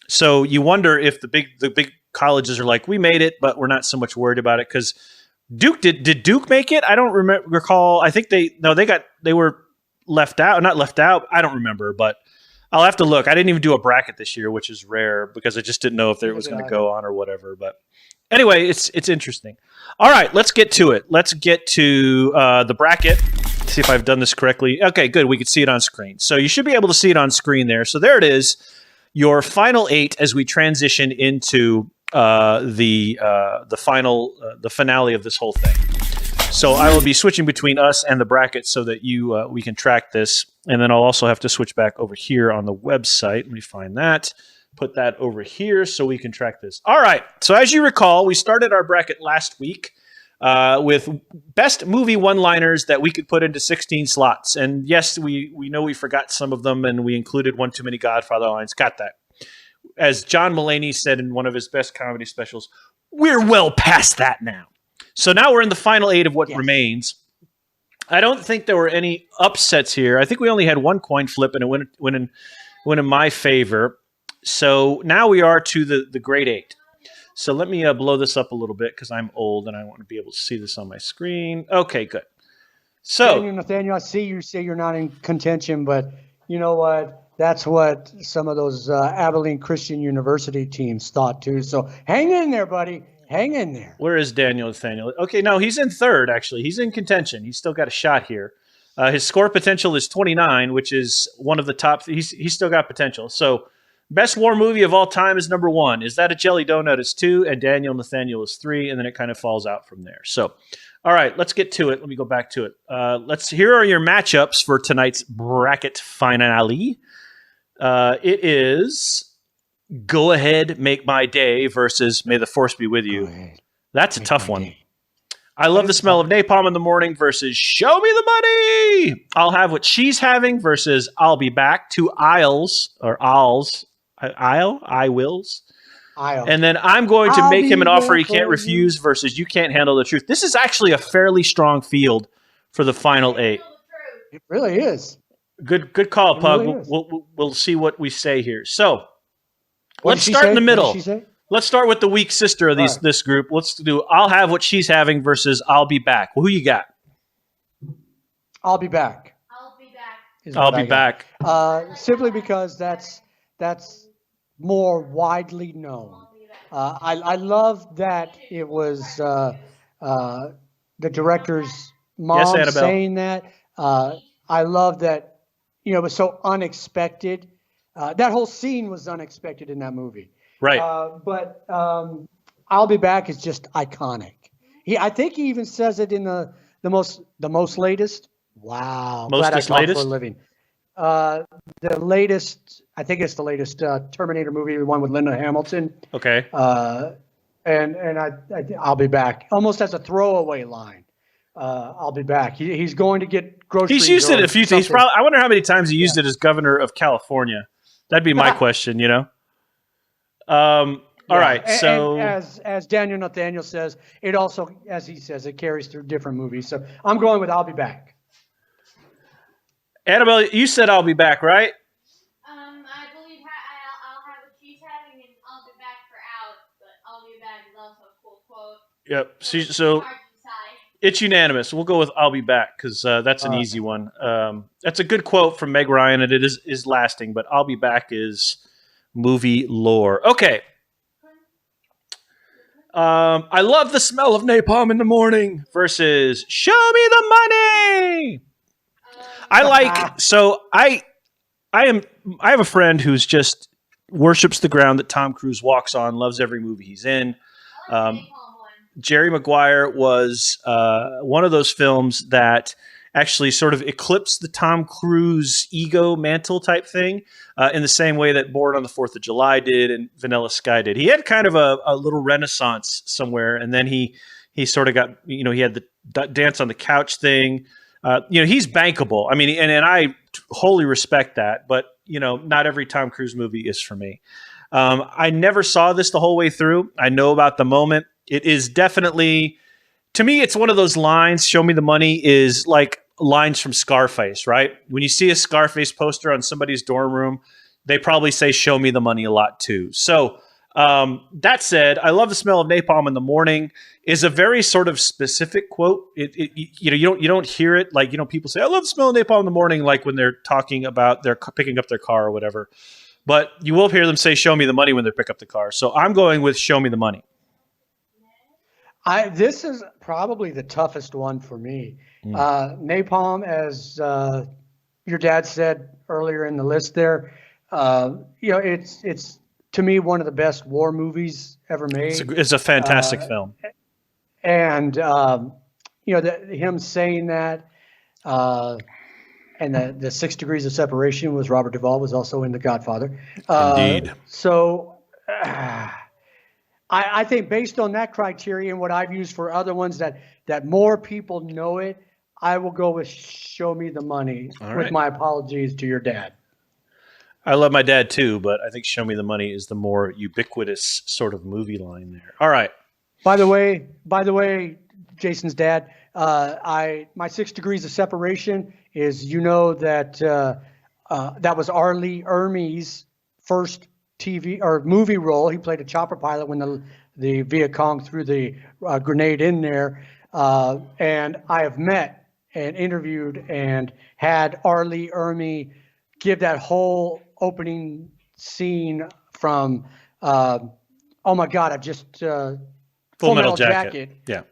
so you wonder if the big colleges are like, we made it, but we're not so much worried about it. Because Duke did Duke make it? I don't recall. I think they were left out. Not left out. I don't remember, but I'll have to look. I didn't even do a bracket this year, which is rare because I just didn't know if it was going to go on or whatever. But anyway, it's interesting. All right, let's get to it. Let's get to the bracket. See if I've done this correctly. Okay, good. We can see it on screen. So you should be able to see it on screen there. So there it is, your final 8 as we transition into the finale of this whole thing. So I will be switching between us and the bracket so that we can track this, and then I'll also have to switch back over here on the website. Let me find that. Put that over here so we can track this. All right. So as you recall, we started our bracket last week with best movie one-liners that we could put into 16 slots. And yes, we know we forgot some of them, and we included one too many Godfather lines. Got that. As John Mulaney said in one of his best comedy specials, we're well past that now. So now we're in the final 8 of what remains. I don't think there were any upsets here. I think we only had one coin flip, and it went in my favor. So now we are to the grade 8. So let me blow this up a little bit because I'm old and I want to be able to see this on my screen. Okay, good. So Nathaniel, I see you say you're not in contention, but you know what? That's what some of those Abilene Christian University teams thought too. So hang in there, buddy. Hang in there. Where is Daniel Nathaniel? Okay, no, he's in third, actually. He's in contention. He's still got a shot here. His score potential is 29, which is one of the top. He's still got potential. So, best war movie of all time is number 1. Is That a Jelly Donut is 2, and Daniel Nathaniel is 3, and then it kind of falls out from there. So, all right, let's get to it. Let me go back to it. Here are your matchups for tonight's bracket finale. It is Go Ahead, Make My Day versus May the Force Be With You. That's a tough one. I Love the Smell of Napalm in the Morning versus Show Me the Money. I'll Have What She's Having versus I'll Be Back. 2 aisles or owls. I wills. And then I'm going to make him an offer he can't refuse versus You Can't Handle the Truth. This is actually a fairly strong field for the final 8. It really is. Good call, Pug. Really we'll see what we say here. So let's start in the middle. Let's start with the weak sister of this group. Let's do I'll Have What She's Having versus I'll Be Back. Well, who you got? I'll Be Back. I'll Be Back. Simply because that's more widely known. I love that it was the director's mom saying that. I love that, it was so unexpected. That whole scene was unexpected in that movie. Right. But I'll Be Back is just iconic. I think he even says it in the most latest. Wow. Most latest? For a living. The latest, I think it's the latest Terminator movie, the one with Linda Hamilton. Okay. And I'll be back, almost as a throwaway line. I'll be back. He's going to get groceries. He's used it a few times. I wonder how many times he used it as governor of California. That'd be my question, All right. So as Daniel Nathaniel says, it also, as he says, it carries through different movies. So I'm going with I'll Be Back. Annabelle, you said I'll Be Back, right? I believe I'll Have What She's Having and I'll Be Back for Out, but I'll Be Back is also a cool quote. Yep. So it's unanimous. We'll go with I'll Be Back because that's an easy one. That's a good quote from Meg Ryan, and it is lasting, but I'll Be Back is movie lore. Okay. I Love the Smell of Napalm in the Morning versus Show Me the Money. I have a friend who's just worships the ground that Tom Cruise walks on, loves every movie he's in. Jerry Maguire was one of those films that actually sort of eclipsed the Tom Cruise ego mantle type thing in the same way that Born on the 4th of July did and Vanilla Sky did. He had kind of a little renaissance somewhere, and then he sort of got, he had the Dance on the Couch thing. He's bankable. I mean, and I wholly respect that, but, not every Tom Cruise movie is for me. I never saw this the whole way through. I know about the moment. It is definitely, to me, it's one of those lines, Show Me the Money, is like lines from Scarface, right? When you see a Scarface poster on somebody's dorm room, they probably say, Show Me the Money a lot too. So that said, I Love the Smell of Napalm in the Morning is a very sort of specific quote. You don't hear it like, people say, I love the smell of napalm in the morning, like when they're talking about they're picking up their car or whatever. But you will hear them say, Show Me the Money when they pick up the car. So I'm going with Show Me the Money. This is probably the toughest one for me. Napalm, as your dad said earlier in the list there, it's to me one of the best war movies ever made. It's a fantastic film. And, him saying that, and the 6 Degrees of Separation was Robert Duvall, was also in The Godfather. Indeed. So I think based on that criteria and what I've used for other ones that more people know it, I will go with Show Me the Money. All right. With my apologies to your dad. I love my dad too, but I think Show Me the Money is the more ubiquitous sort of movie line there. All right. By the way, Jason's dad, my 6 Degrees of Separation is, that that was R. Lee Ermey's first TV or movie role. He played a chopper pilot when the Viet Cong threw the grenade in there. And I have met and interviewed and had R. Lee Ermey give that whole opening scene from, oh my God, Full Metal Jacket. Yeah.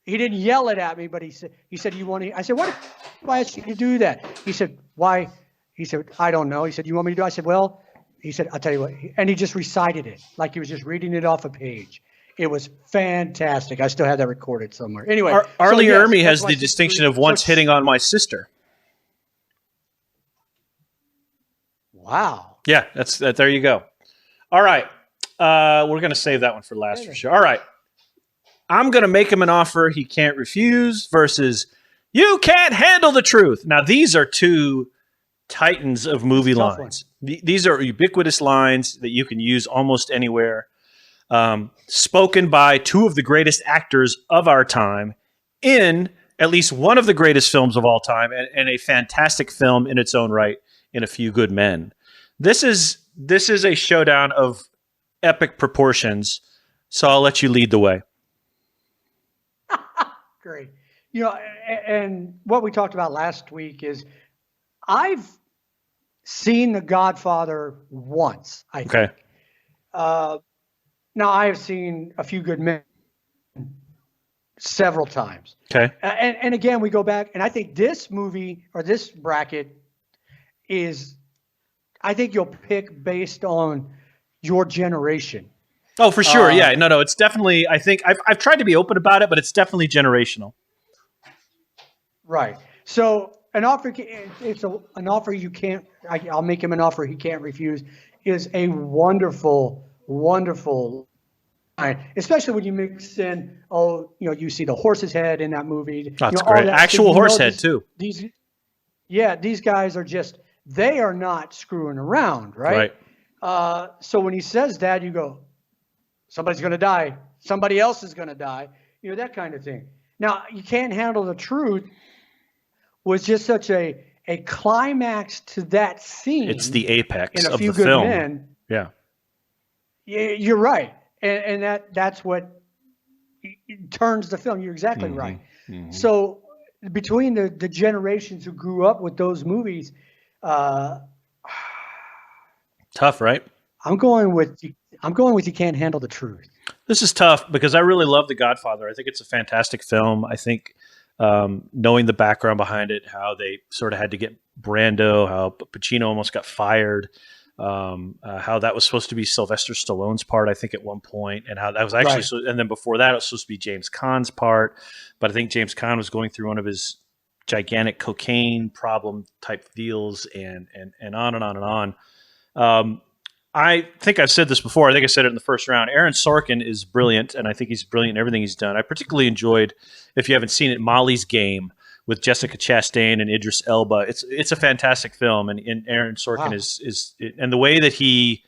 He didn't yell it at me, but he said, you want to, I said, what if I asked you to do that? He said, why? He said, I don't know. He said, you want me to do it? I said, well, he said, I'll tell you what. And he just recited it like he was just reading it off a page. It was fantastic. I still have that recorded somewhere. Anyway. Arlie Ermy has the distinction of once hitting on my sister. Wow. Yeah, that's that. There you go. All right. We're going to save that one for last for sure. All right. I'm going to make him an offer he can't refuse versus you can't handle the truth. Now, these are two titans of movie lines. These are ubiquitous lines that you can use almost anywhere. Spoken by two of the greatest actors of our time in at least one of the greatest films of all time and a fantastic film in its own right in A Few Good Men. This is a showdown of epic proportions, so I'll let you lead the way. Great. And what we talked about last week is I've seen The Godfather once, I think. Okay. Now, I have seen A Few Good Men several times. Okay. And again, we go back, and I think this movie or this bracket is, I think you'll pick based on your generation. Oh, for sure. Yeah. No, it's definitely, I think I've tried to be open about it, but it's definitely generational. Right. So an offer, an offer you can't, I'll make him an offer he can't refuse, is a wonderful, wonderful line, especially when you mix in, you see the horse's head in that movie. That's great. Actual horse head too. These guys are just, they are not screwing around, right? So when he says that, you go, somebody's going to die. Somebody else is going to die. That kind of thing. Now, You Can't Handle the Truth was just such a climax to that scene. It's the apex in A of Few the Good film. Men. Yeah. You're right. And that's what turns the film. You're exactly right. Mm-hmm. So between the generations who grew up with those movies, tough, right? I'm going with You Can't Handle the Truth. This is tough because I really love The Godfather. I think it's a fantastic film. I think knowing the background behind it, how they sort of had to get Brando, how Pacino almost got fired, how that was supposed to be Sylvester Stallone's part, I think, at one point, and how that was actually, and then before that, it was supposed to be James Caan's part. But I think James Caan was going through one of his gigantic cocaine problem type deals, and on and on and on. I think I've said this before. I think I said it in the first round. Aaron Sorkin is brilliant, and I think he's brilliant in everything he's done. I particularly enjoyed, if you haven't seen it, Molly's Game with Jessica Chastain and Idris Elba. It's a fantastic film, and Aaron Sorkin is and the way that he,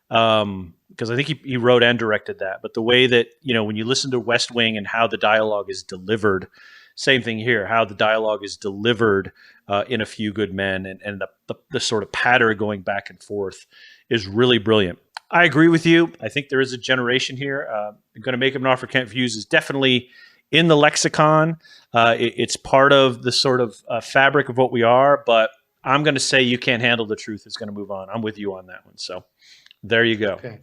because I think he wrote and directed that, but the way that when you listen to West Wing and how the dialogue is delivered, same thing here. How the dialogue is delivered in A Few Good Men, and the sort of patter going back and forth is really brilliant. I agree with you. I think there is a generation here. I'm going to make him an offer can't refuse is definitely in the lexicon. It's part of the sort of fabric of what we are, but I'm going to say You Can't Handle the Truth is going to move on. I'm with you on that one. So there you go. Okay.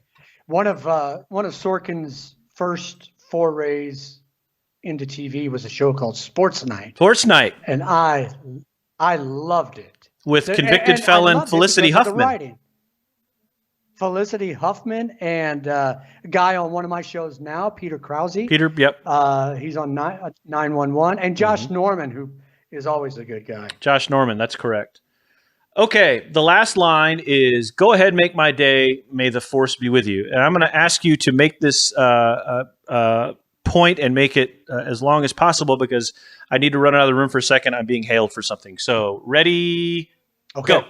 One of Sorkin's first forays into TV was a show called Sports Night. Sports Night. And I loved it. With convicted felon Felicity Huffman. Felicity Huffman and a guy on one of my shows now, Peter Krause. Peter, yep. He's on 911. And Josh Norman, who is always a good guy. Josh Norman, that's correct. Okay, the last line is, go ahead, make my day, may the force be with you. And I'm going to ask you to make this point and make it as long as possible because I need to run out of the room for a second. I'm being hailed for something. So, ready, go.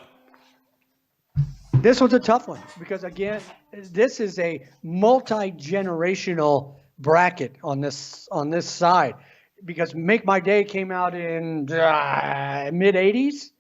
This was a tough one because, again, this is a multi-generational bracket on this side because Make My Day came out in mid-'80s.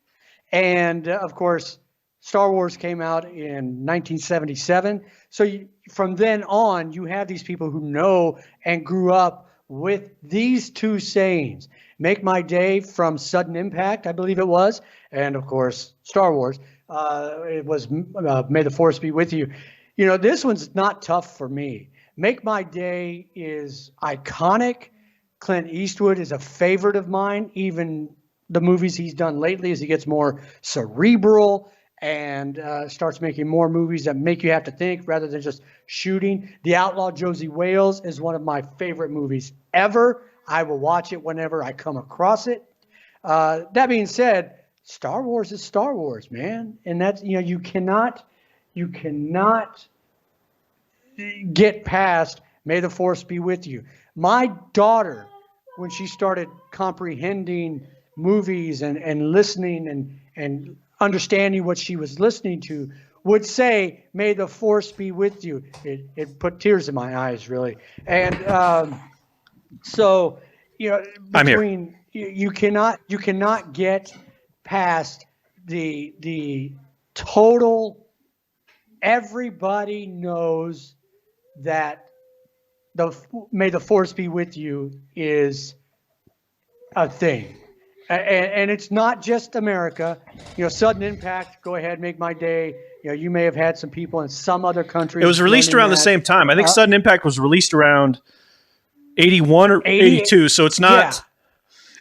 And, of course, Star Wars came out in 1977. So from then on, you have these people who know and grew up with these two sayings. Make My Day from Sudden Impact, I believe it was. And, of course, Star Wars. It was May the Force be with you. This one's not tough for me Make My Day is iconic. Clint Eastwood is a favorite of mine. Even the movies he's done lately, as he gets more cerebral and starts making more movies that make you have to think rather than just shooting. The Outlaw Josie Wales is one of my favorite movies ever. I will watch it whenever I come across it. That being said, Star Wars is Star Wars, man. And that's, you cannot get past May the Force be with you. My daughter, when she started comprehending movies and listening and understanding what she was listening to, would say, "May the Force be with you." It put tears in my eyes, really. And so, I'm here. You cannot get past the total. Everybody knows that "May the Force be with you" is a thing. And it's not just America. Sudden Impact, go ahead, Make My Day. You may have had some people in some other countries. It was released around the same time. I think Sudden Impact was released around 81 or 82. So it's not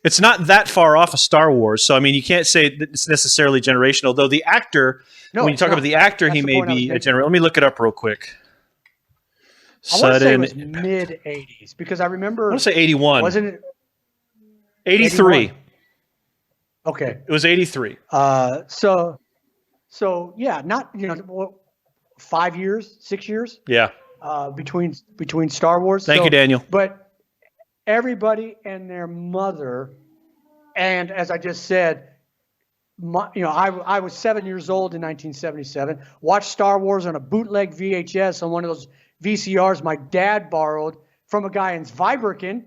it's not that far off of Star Wars. So, I mean, you can't say that it's necessarily generational. Though the actor, when you talk about the actor, he may be a generational. Let me look it up real quick. I want to say it was mid-80s because I remember. I want to say 81. Wasn't it? 83. 81? Okay. It was 83. So yeah, not 5 years, 6 years. Yeah. Between Star Wars. Thank you, Daniel. But everybody and their mother, and as I just said, I was 7 years old in 1977. Watched Star Wars on a bootleg VHS on one of those VCRs my dad borrowed from a guy in Zweibrücken.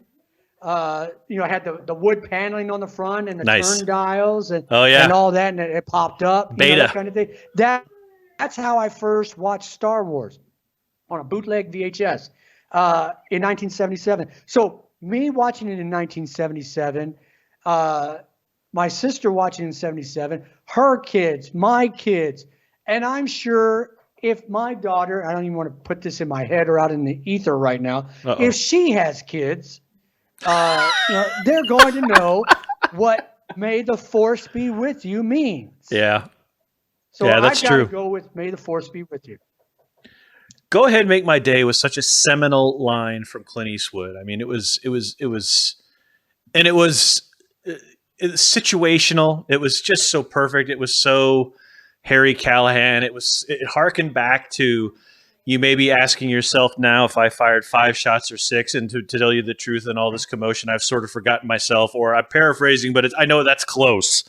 Had the wood paneling on the front and the turn dials and all that, and it popped up. Beta. That kind of thing. That's how I first watched Star Wars, on a bootleg VHS in 1977. So me watching it in 1977, my sister watching in 77, her kids, my kids, and I'm sure if my daughter, I don't even want to put this in my head or out in the ether right now, if she has kids, they're going to know what "May the Force be with you" means. Yeah. So that's I've got true. to go with "May the Force be with you." Go Ahead, Make My Day was such a seminal line from Clint Eastwood. I mean, it was situational. It was just so perfect. It was so Harry Callahan. It harkened back to, you may be asking yourself now if I fired 5 shots or 6, and to tell you the truth, in all this commotion, I've sort of forgotten myself, or I'm paraphrasing, but I know that's close.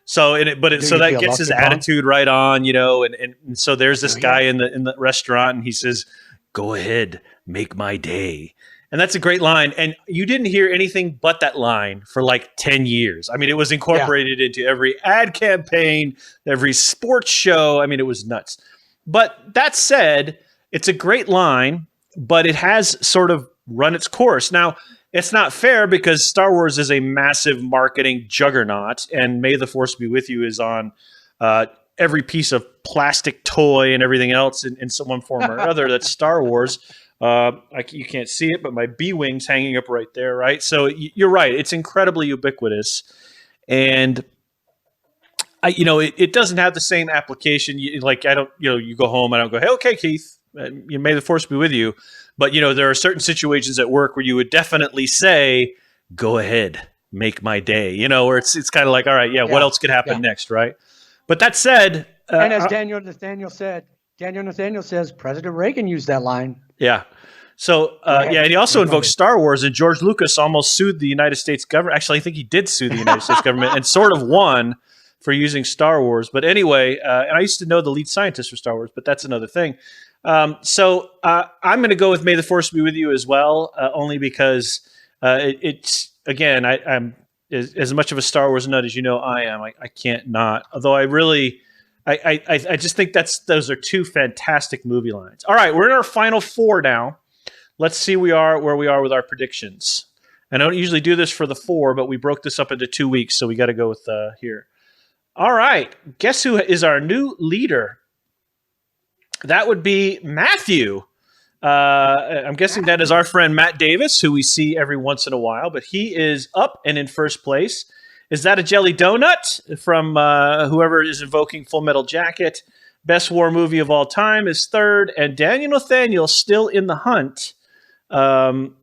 So that gets his attitude right on, and so there's this guy in the restaurant, and he says, "Go ahead, make my day." And that's a great line. And you didn't hear anything but that line for like 10 years. I mean, it was incorporated into every ad campaign, every sports show. I mean, it was nuts. But that said, it's a great line, but it has sort of run its course. Now, it's not fair because Star Wars is a massive marketing juggernaut, and May the Force be with you is on every piece of plastic toy and everything else in some form or other that's Star Wars. You can't see it, but my B-wing's hanging up right there, right? So you're right. It's incredibly ubiquitous. And it doesn't have the same application. You go home, I don't go, "Hey, okay, Keith, may the Force be with you." But, there are certain situations at work where you would definitely say, "Go ahead, make my day," where it's kind of like, all right, what else could happen next, right? But that said. And as Daniel Nathaniel says, President Reagan used that line. Yeah. So, and he also invoked Star Wars, and George Lucas almost sued the United States government. Actually, I think he did sue the United States government and sort of won for using Star Wars. But anyway, and I used to know the lead scientist for Star Wars, but that's another thing. So I'm going to go with "May the Force be with you" as well, only because it's, again, I'm as much of a Star Wars nut as I am. I can't not. Although I really, I just think those are two fantastic movie lines. All right, we're in our final 4 now. Let's see where we are with our predictions. And I don't usually do this for the 4, but we broke this up into 2 weeks, so we got to go with here. All right, guess who is our new leader? That would be Matthew. I'm guessing that is our friend Matt Davis, who we see every once in a while, but he is up and in first place. Is that a jelly donut from whoever is invoking Full Metal Jacket? Best war movie of all time is third, and Daniel Nathaniel still in the hunt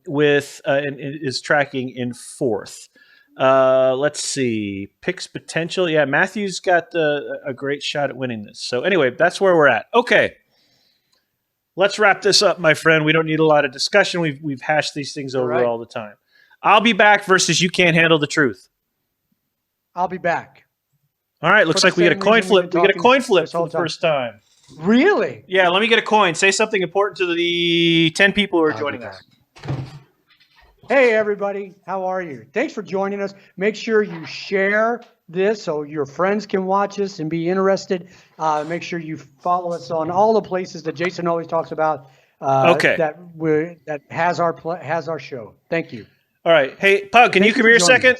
with and is tracking in fourth. Let's see. Picks potential. Yeah, Matthew's got a great shot at winning this. So anyway, that's where we're at. Okay. Let's wrap this up, my friend. We don't need a lot of discussion. We've hashed these things over all the time. I'll be back versus You Can't Handle the Truth. I'll be back. All right. Looks like we get a coin flip. We get a coin flip for the first time. Really? Yeah. Let me get a coin. Say something important to the 10 people who are joining us. Hey, everybody. How are you? Thanks for joining us. Make sure you share this so your friends can watch us and be interested. Make sure you follow us on all the places that Jason always talks about. That has our show. Thank you. All right. Hey, Pug, can you come here a second?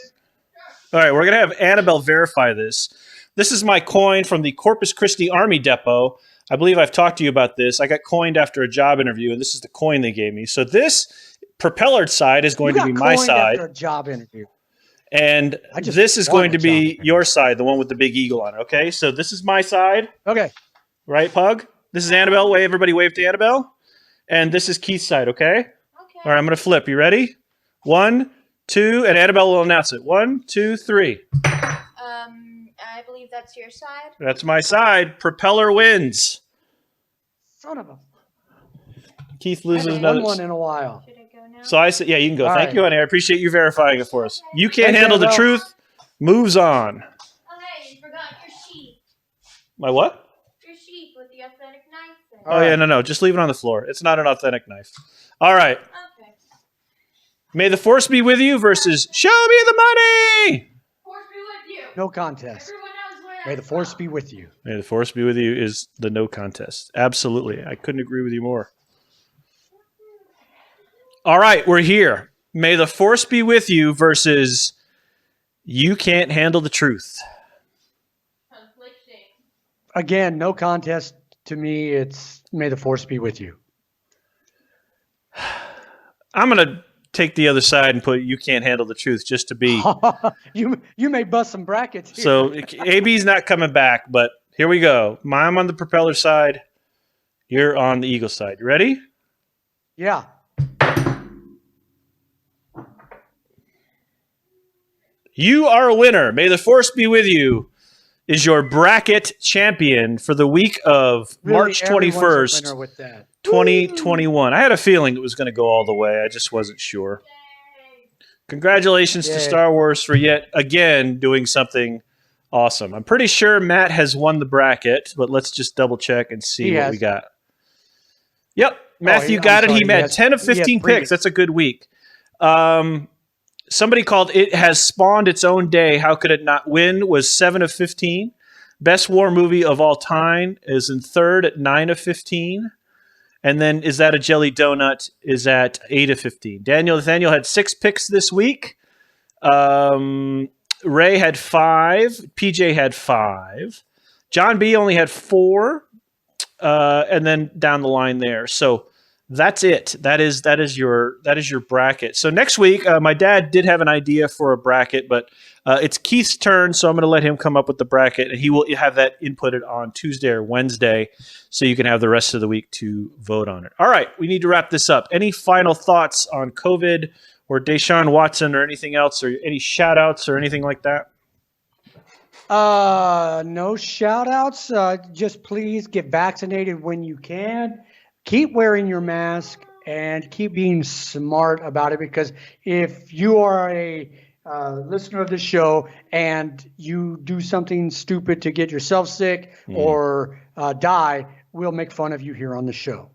All right. We're going to have Annabelle verify this. This is my coin from the Corpus Christi Army Depot. I believe I've talked to you about this. I got coined after a job interview, and this is the coin they gave me. So this propeller side is going to be my side. After a job interview. And this is going to be your side, the one with the big eagle on it, okay? So this is my side. Okay. Right, Pug? This is Annabelle. Everybody wave to Annabelle. And this is Keith's side, okay? Okay. All right, I'm going to flip. You ready? 1, 2, and Annabelle will announce it. 1, 2, 3. I believe that's your side. That's my side. Propeller wins. Son of a... Keith loses I haven't another won in a while. Should I go now? So I said, yeah, you can go. All Thank right. you, honey. I appreciate you verifying it for us. You can't Thanks, handle the Annabelle. truth. Moves on. Oh, hey, you forgot your sheep. My what? Your sheep with the authentic knife thing. All Yeah, right. no. Just leave it on the floor. It's not an authentic knife. All right. Okay. May the force be with you versus show me the money. Force be with you. No contest. Everyone knows where May the that's force from. be with you. May the force be with you is the no contest. Absolutely. I couldn't agree with you more. All right, we're here. May the force be with you versus You Can't Handle the Truth. Conflicting. Again, no contest. To me, it's may the force be with you. I'm going to take the other side and put You Can't Handle the Truth just to be. You may bust some brackets here. So AB's not coming back, but here we go. I'm on the propeller side. You're on the eagle side. You ready? Yeah. You are a winner. May the force be with you. Is your bracket champion for the week of Really, March everyone's a 21st, winner with that. 2021. I had a feeling it was going to go all the way. I just wasn't sure. Yay. Congratulations to Yay. Star Wars for yet again doing something awesome. I'm pretty sure Matt has won the bracket, but let's just double check and see He what has. we got. Yep, Matthew I'm got it. sorry, He he had has- 10 of he has 15 three. picks. That's a good week. Somebody called It Has Spawned Its Own Day. How could it not win? Was 7 of 15. Best war movie of all time is in third at 9 of 15. And then Is That a Jelly Donut is at 8 of 15. Nathaniel had 6 picks this week. Ray had 5. PJ had 5. John B only had 4. And then down the line there. So that's it. That is your bracket. So next week, my dad did have an idea for a bracket, but it's Keith's turn, so I'm going to let him come up with the bracket, and he will have that inputted on Tuesday or Wednesday, so you can have the rest of the week to vote on it. All right, we need to wrap this up. Any final thoughts on COVID or Deshawn Watson or anything else, or any shout-outs or anything like that? No shout outs. Just please get vaccinated when you can. Keep wearing your mask and keep being smart about it, because if you are a listener of the show and you do something stupid to get yourself sick or die, we'll make fun of you here on the show.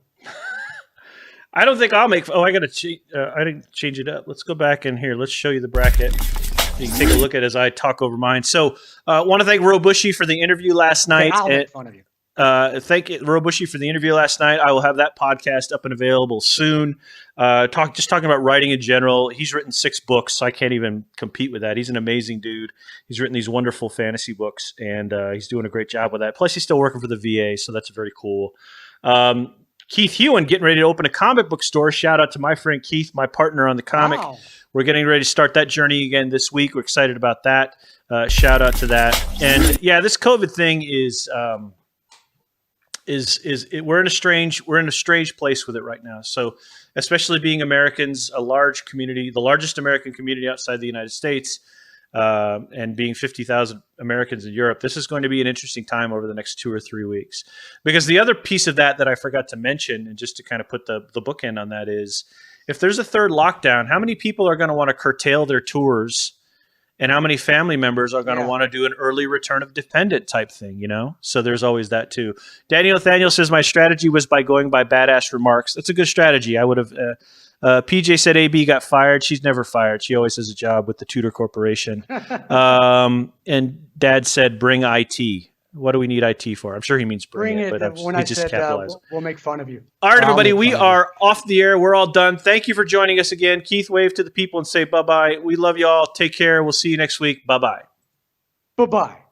I don't think I'll make. Oh, I got to cheat. I didn't change it up. Let's go back in here. Let's show you the bracket. You can take a look at it as I talk over mine. So, want to thank Ro Bushy for the interview last night. I'll make fun of you. Thank you, Ro Bushy, for the interview last night. I will have that podcast up and available soon. Just talking about writing in general. He's written 6 books, so I can't even compete with that. He's an amazing dude. He's written these wonderful fantasy books, and he's doing a great job with that. Plus, he's still working for the VA, so that's very cool. Keith Hewen getting ready to open a comic book store. Shout out to my friend Keith, my partner on the comic. Wow. We're getting ready to start that journey again this week. We're excited about that. Shout out to that. And yeah, this COVID thing is we're in a strange place with it right now. So especially being Americans, a large community, the largest American community outside the United States, and being 50,000 Americans in Europe, this is going to be an interesting time over the next 2 or 3 weeks. Because the other piece of that I forgot to mention, and just to kind of put the bookend on that, is if there's a third lockdown, how many people are going to want to curtail their tours, and how many family members are going to want to do an early return of dependent type thing, you know? So there's always that too. Daniel Nathaniel says, my strategy was by going by badass remarks. That's a good strategy. I would have... PJ said AB got fired. She's never fired. She always has a job with the Tudor Corporation. And Dad said, bring IT. What do we need IT for? I'm sure he means bring it, but when he I just said capitalized. we'll make fun of you. All right, everybody, we are off the air. We're all done. Thank you for joining us again. Keith, wave to the people and say bye-bye. We love you all. Take care. We'll see you next week. Bye-bye. Bye-bye.